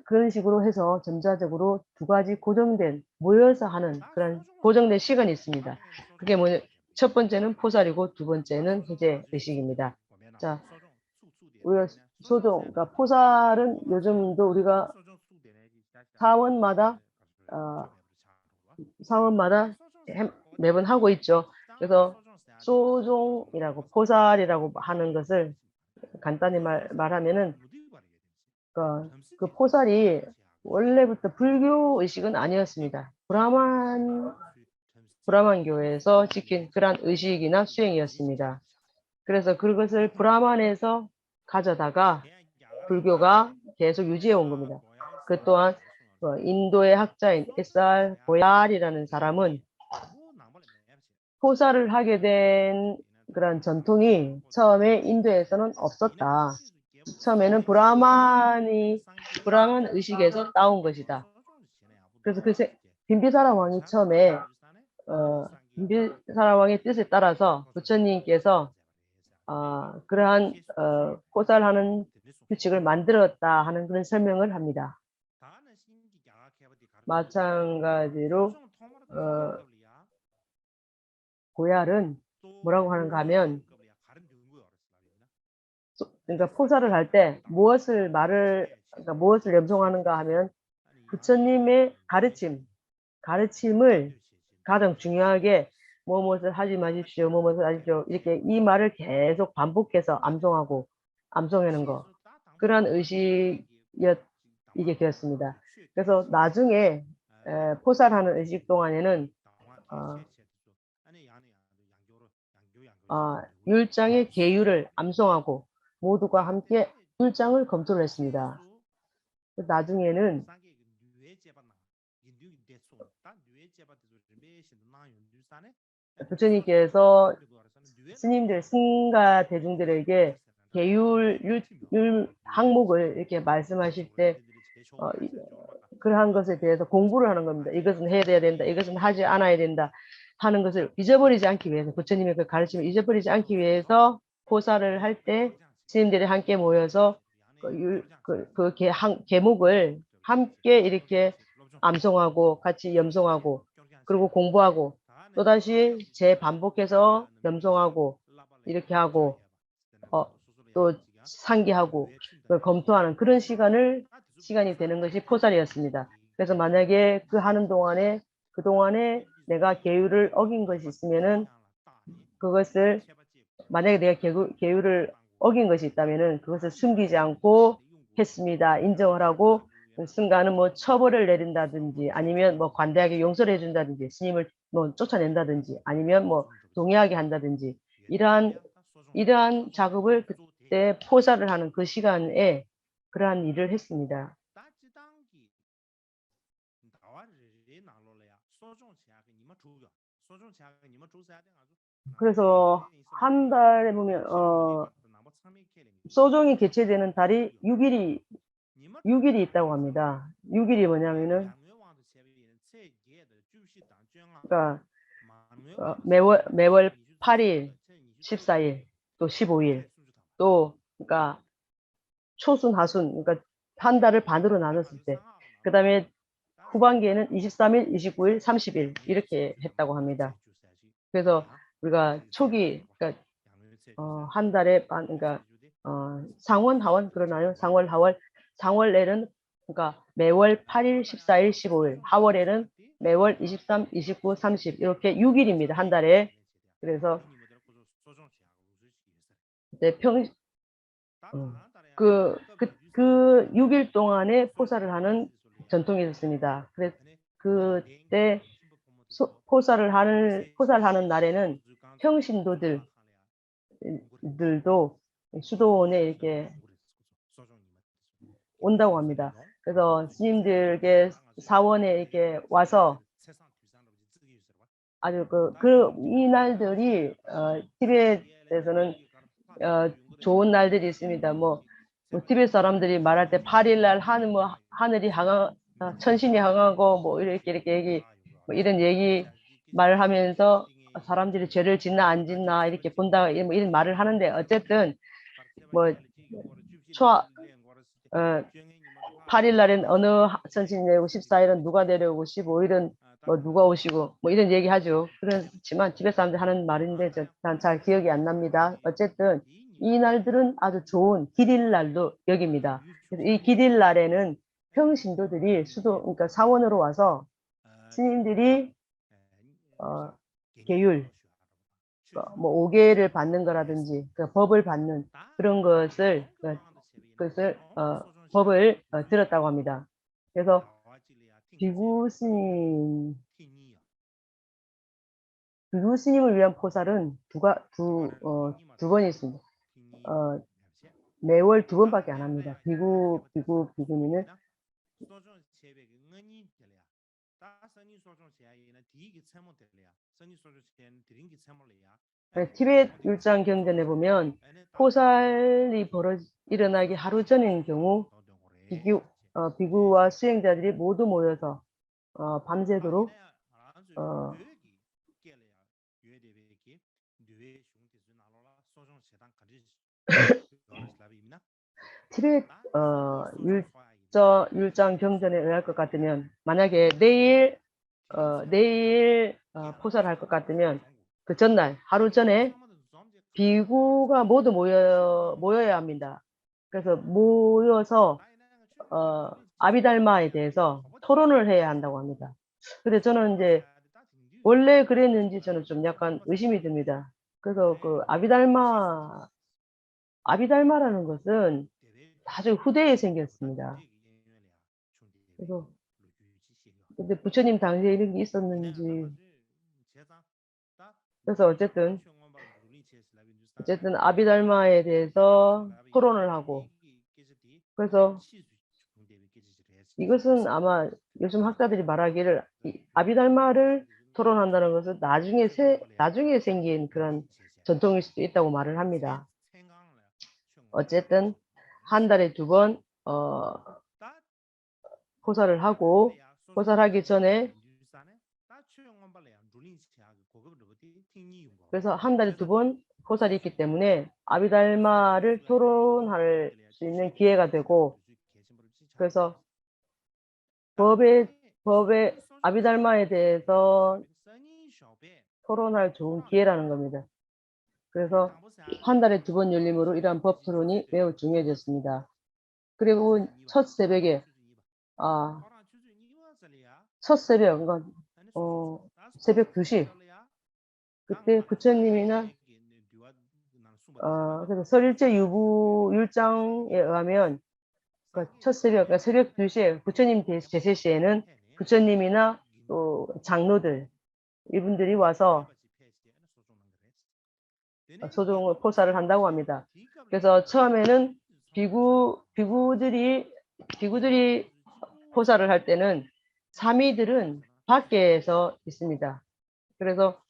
그런 식으로 해서 점차적으로 두 가지 고정된 모여서 하는 그런 고정된 시간이 있습니다. 그게 뭐냐? 첫 번째는 포살이고 두 번째는 해제 의식입니다. 자, 우리가 그러니까 포살은 요즘도 우리가 사원마다 어, 사원마다 매번 하고 있죠. 그래서 소종이라고 포살이라고 하는 것을 간단히 말하면은 그 포살이 원래부터 불교 의식은 아니었습니다. 브라만 교회에서 지킨 그러한 의식이나 수행이었습니다. 그래서 그것을 브라만에서 가져다가 불교가 계속 유지해 온 겁니다. 그 또한 인도의 학자인 SR 고얄이라는 사람은 포살을 하게 된 그런 전통이 처음에 인도에서는 없었다. 처음에는 브라만 의식에서 따온 것이다. 그래서 빈비사라 왕이 처음에 빈비사라 왕의 뜻에 따라서 부처님께서 그러한 포살하는 규칙을 만들었다 하는 그런 설명을 합니다. 마찬가지로 고얄은 뭐라고 하는가 하면, 그러니까 포살을 할 때 그러니까 무엇을 염송하는가 하면 부처님의 가르침을 가장 중요하게 무엇을 하지 마십시오, 무엇을 하십시오, 이렇게 이 말을 계속 반복해서 암송하는 거, 그러한 의식이 이게 되었습니다. 그래서 나중에 포살하는 의식 동안에는 율장의 계율을 암송하고 모두가 함께 율장을 검토를 했습니다. 나중에는 부처님께서 승가 대중들에게 계율 항목을 이렇게 말씀하실 때 그러한 것에 대해서 공부를 하는 겁니다. 이것은 해야 된다, 이것은 하지 않아야 된다 하는 것을 잊어버리지 않기 위해서, 부처님의 그 가르침을 잊어버리지 않기 위해서 포살을 할 때 스님들이 함께 모여서 그 계목을 함께 이렇게 암송하고 같이 염송하고 그리고 공부하고 또다시 재반복해서 염송하고 이렇게 하고 또 상기하고 검토하는 그런 시간이 되는 것이 포살이었습니다. 그래서 만약에 그동안에 내가 계율을 어긴 것이 있으면은 만약에 내가 계율을 어긴 것이 있다면은 그것을 숨기지 않고 했습니다, 인정을 하고, 승가는 뭐 처벌을 내린다든지 아니면 뭐 관대하게 용서를 해준다든지 스님을 뭐 쫓아낸다든지 아니면 뭐 동의하게 한다든지 이러한 작업을 그때 포살을 하는 그 시간에 그러한 일을 했습니다. 그래서 한 달에 보면 소종이 개최되는 달이 6일이 있다고 합니다. 6일이 뭐냐면은 그러니까 매월 8일, 14일, 또 15일, 또 그러니까 초순, 하순, 그러니까 한 달을 반으로 나눴을 때, 그 다음에 후반기에는 23일, 29일, 30일 이렇게 했다고 합니다. 그래서 우리가 그러니까 한 달에 그러니까 상원, 하원 그러나요? 상월, 하월, 상월에는 그러니까 매월 8일, 14일, 15일, 하월에는 매월 23, 29, 30 이렇게 6일입니다. 한 달에. 그래서 이제 그 6일 동안에 포살을 하는 전통이 있었습니다. 그래서 그때 포살하는 날에는 평신도들도 수도원에 이렇게 온다고 합니다. 그래서 스님들에게 사원에 이렇게 와서 아주 이 날들이 티벳에서는 좋은 날들이 있습니다. 뭐 티벳 사람들이 말할 때 8일날 하늘이 천신이 항하고 뭐 이렇게 뭐 이런 얘기 말을 하면서 사람들이 죄를 짓나 안 짓나 이렇게 본다 뭐 이런 말을 하는데 어쨌든 뭐 초 8일날엔 어느 천신이 내고 14일은 누가 내려오고 15일은 뭐 누가 오시고 뭐 이런 얘기 하죠. 그렇지만 티벳 사람들 하는 말인데 난 잘 기억이 안 납니다. 어쨌든 이 날들은 아주 좋은 길일날로 여깁니다. 그래서 이 길일날에는 평신도들이 그러니까 사원으로 와서 스님들이 계율, 뭐 5계를 받는 거라든지 법을 받는 그런 법을 들었다고 합니다. 그래서 비구 스님을 위한 포살은 두 번이 있습니다. 매월 2번밖에 안 합니다. 비구니는 티벳 율장 경전에 보면 포살이 일어나기 하루 전인 경우 비구와 수행자들이 모두 모여서 밤새도록 티벳 율장 경전에 의할 것 같으면 만약에 내일 포살할 것 같으면 그 전날 하루 전에 비구가 모두 모여야 합니다. 그래서 모여서 아비달마에 대해서 토론을 해야 한다고 합니다. 근데 저는 이제 원래 그랬는지 저는 좀 약간 의심이 듭니다. 그래서 아비달마라는 것은 아주 후대에 생겼습니다. 그래서 근데 부처님 당시에 이런 게 있었는지 그래서 어쨌든 아비달마에 대해서 토론을 하고 그래서 이것은 아마 요즘 학자들이 말하기를 아비달마를 토론한다는 것은 나중에 생긴 그런 전통일 수도 있다고 말을 합니다. 어쨌든 한 달에 2번 포살을 하고 포살하기 전에 그래서 한 달에 2번 포살이 있기 때문에 아비달마를 토론할 수 있는 기회가 되고 그래서 법의 아비달마에 대해서 토론할 좋은 기회라는 겁니다. 그래서 한 달에 2번 열림으로 이러한 법 토론이 매우 중요해졌습니다. 그리고 첫 새벽, 그러니까 새벽 2시 그때 부처님이나 그래서 설일제 율장에 의하면 첫 새벽, 그러니까 새벽 2시에 부처님 제세 시에는 부처님이나 또 장로들 이분들이 와서 소종을 포살을 한다고 합니다. 그래서 처음에는 비구들이 포살을 할 때는 사미들은 밖에서 있습니다. 그래서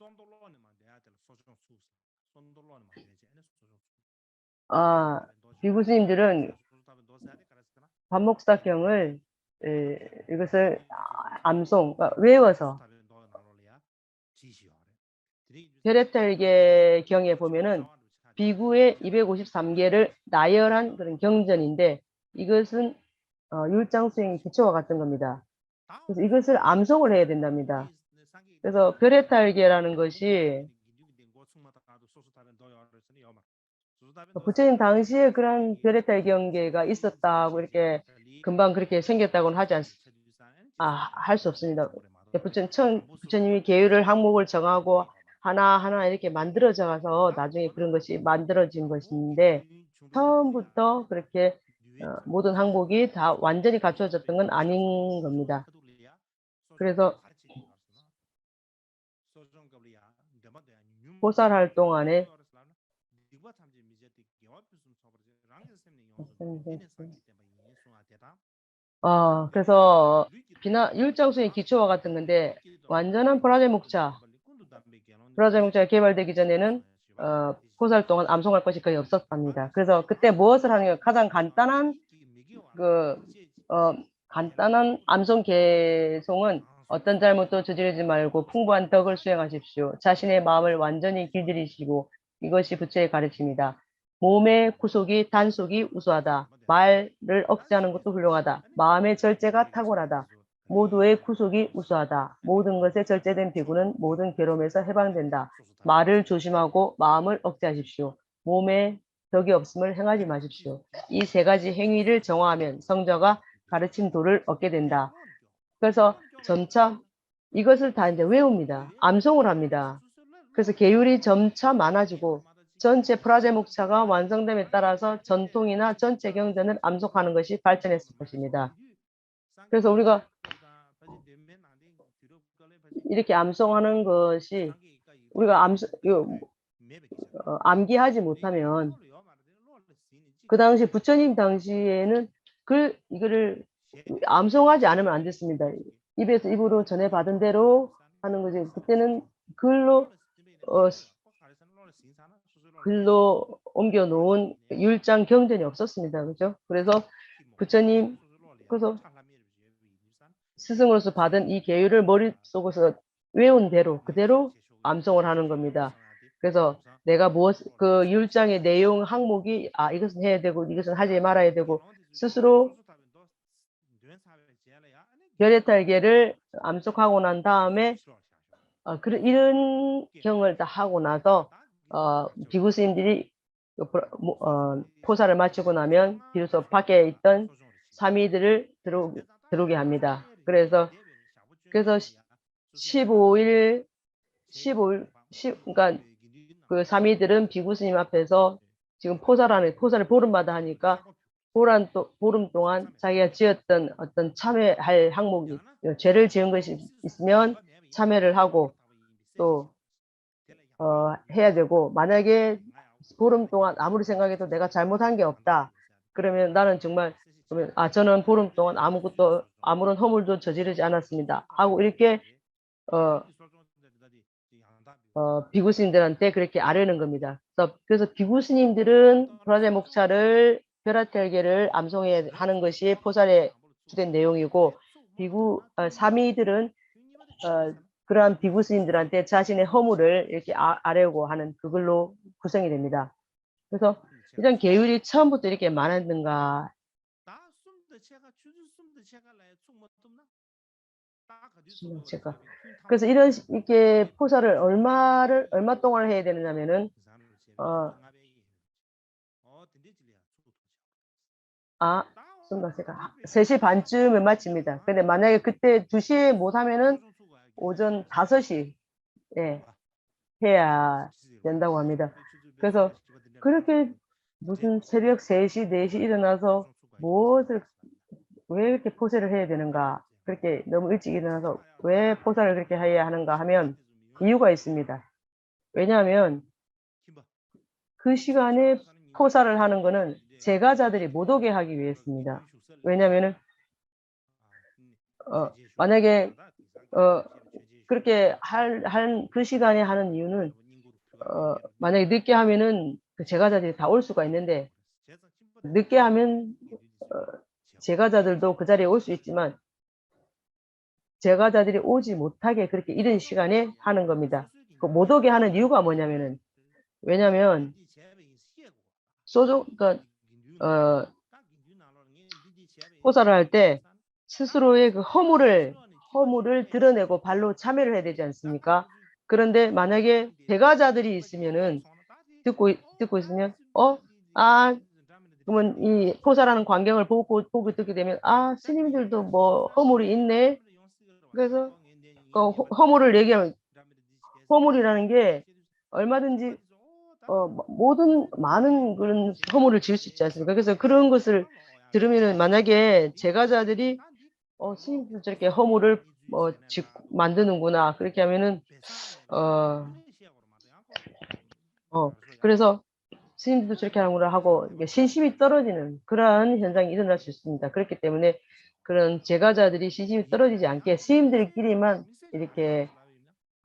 비구 스님들은 반목사경을 이것을 암송, 그러니까 외워서 별의탈계 경에 보면은 비구의 253개를 나열한 그런 경전인데 이것은 율장 수행의 기초와 같은 겁니다. 그래서 이것을 암송을 해야 된답니다. 그래서 별의탈계라는 것이 부처님 당시에 그런 별의탈 경계가 있었다고 이렇게 금방 그렇게 생겼다고는 할 수 없습니다. 부처님이 계율을 항목을 정하고 하나하나 이렇게 만들어져 가서 나중에 그런 것이 만들어진 것인데 처음부터 그렇게 모든 항목이 다 완전히 갖춰졌던 건 아닌 겁니다. 그래서 보살할 동안에 그래서 율장수의 기초와 같은 건데 완전한 브라자목차가 개발되기 전에는 포살 동안 암송할 것이 거의 없었답니다. 그래서 그때 무엇을 하느냐 가장 그 어, 간단한 암송 개송은 어떤 잘못도 저지르지 말고 풍부한 덕을 수행하십시오. 자신의 마음을 완전히 길들이시고 이것이 부처의 가르침이다. 몸의 구속이 단속이 우수하다. 말을 억제하는 것도 훌륭하다. 마음의 절제가 탁월하다. 모두의 구속이 우수하다. 모든 것에 절제된 비구는 모든 괴로움에서 해방된다. 말을 조심하고 마음을 억제하십시오. 몸에 덕이 없음을 행하지 마십시오. 이 세 가지 행위를 정화하면 성자가 가르친 도를 얻게 된다. 그래서 점차 이것을 다 이제 외웁니다. 암송을 합니다. 그래서 계율이 점차 많아지고 전체 프라제목차가 완성됨에 따라서 전통이나 전체 경전을 암송하는 것이 발전했을 것입니다. 그래서 우리가 이렇게 암송하는 것이 우리가 암기하지 못하면 그 당시 부처님 당시에는 이거를 암송하지 않으면 안 됐습니다. 입에서 입으로 전해받은 대로 하는 거지. 그때는 글로 어, 글로 옮겨 놓은 율장 경전이 없었습니다. 그죠? 그래서 부처님 그래서 스승으로서 받은 이 계율을 머릿속에서 외운 대로 그대로 암송을 하는 겁니다. 그래서 내가 그 율장의 내용 항목이 이것은 해야 되고 이것은 하지 말아야 되고 스스로 열애탈계를 암송하고 난 다음에 이런 경을 다 하고 나서 비구 스님들이 포사를 마치고 나면 비로소 밖에 있던 사미들을 들어오게 합니다. 그래서 15일 그러니까 그 사미들은 비구 스님 앞에서 지금 포사를 보름마다 하니까 보름 동안 자기가 지었던 어떤 참회할 항목이 죄를 지은 것이 있으면 참회를 하고 또 해야 되고 만약에 보름 동안 아무리 생각해도 내가 잘못한 게 없다. 그러면 나는 정말 저는 보름 동안 아무런 허물도 저지르지 않았습니다. 하고 이렇게 어, 비구 스님들한테 그렇게 아뢰는 겁니다. 그래서 비구 스님들은 불화제 목차를 벼라텔계를 암송해야 하는 것이 포살의 주된 내용이고 사미들은 그러한 비구 스님들한테 자신의 허물을 이렇게 아뢰고 하는 그걸로 구성이 됩니다. 그래서 이런 계율이 처음부터 이렇게 많았는가? 제가 그래서 이렇게 포사를 얼마 동안 해야 되느냐면은 어, 제가 3시 반쯤에 마칩니다. 근데 만약에 그때 2시에 못 하면은 오전 5시 예, 해야 된다고 합니다. 그래서 그렇게 무슨 새벽 3시, 4시 일어나서 왜 이렇게 포세를 해야 되는가? 그렇게 너무 일찍 일어나서 왜 포사를 그렇게 해야 하는가 하면 이유가 있습니다. 왜냐하면 그 시간에 포사를 하는 거는 제가자들이 못 오게 하기 위해서입니다. 왜냐하면은 만약에 그렇게 그 시간에 하는 이유는 만약에 늦게 하면은 그 제가자들이 다 올 수가 있는데 늦게 하면 제가자들도 그 자리에 올 수 있지만 제가자들이 오지 못하게 그렇게 이른 시간에 하는 겁니다. 그 못 오게 하는 이유가 뭐냐면은 왜냐면 그러니까 포사를 할 때 스스로의 그 허물을 드러내고 발로 참여를 해야 되지 않습니까? 그런데 만약에 제가자들이 있으면은 듣고 있으면 그러면 이 포사라는 광경을 보고 듣게 되면 스님들도 뭐 허물이 있네. 그래서 그 허물을 얘기하면 허물이라는 게 얼마든지 많은 그런 허물을 지을 수 있지 않습니까? 그래서 그런 것을 들으면은 만약에 제가자들이 스님들 저렇게 허물을 만드는구나 그렇게 하면은 그래서 스님들도 저렇게 하는구나 하고 신심이 떨어지는 그러한 현상이 일어날 수 있습니다. 그렇기 때문에 그런 제가자들이 시집이 떨어지지 않게 스님들끼리만 이렇게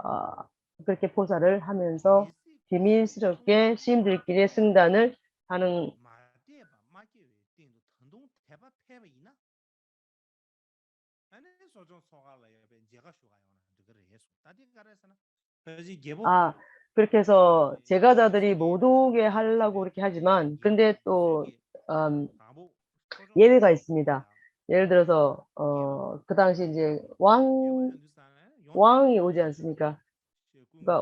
어 그렇게 포사를 하면서 비밀스럽게 스님들끼리의 승단을 하는 아 그렇게 해서 제가자들이 못 오게 하려고 그렇게 하지만 근데 또 음 예외가 있습니다. 예를 들어서 그 당시 이제 왕이 오지 않습니까? 그러니까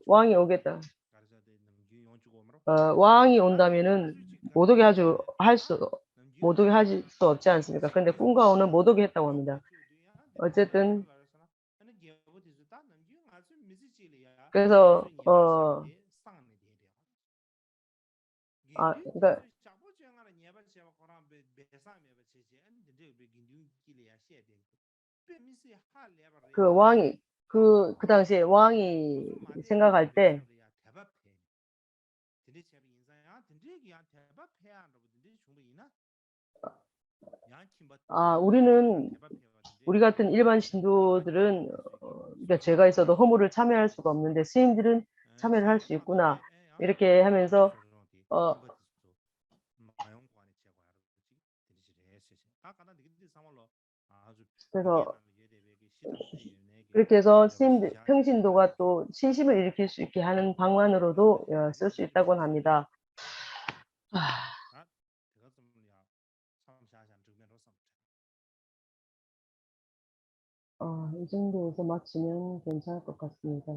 왕이 오겠다. 왕이 온다면은 못 오게 하죠. 못 오게 할 수 없지 않습니까? 근데 꿍가오는 못 오게 했다고 합니다. 어쨌든 그래서 그러니까 그 왕이 그 당시에 왕이 생각할 때 우리 같은 일반 신도들은 그러니까 죄가 있어도 허물을 참여할 수가 없는데 스님들은 참여를 할 수 있구나. 이렇게 하면서 어 그래서 그렇게 해서 스님들 평신도가 또 신심을 일으킬 수 있게 하는 방안으로도 쓸 수 있다고는 합니다. 아. 이 정도에서 마치면 괜찮을 것 같습니다.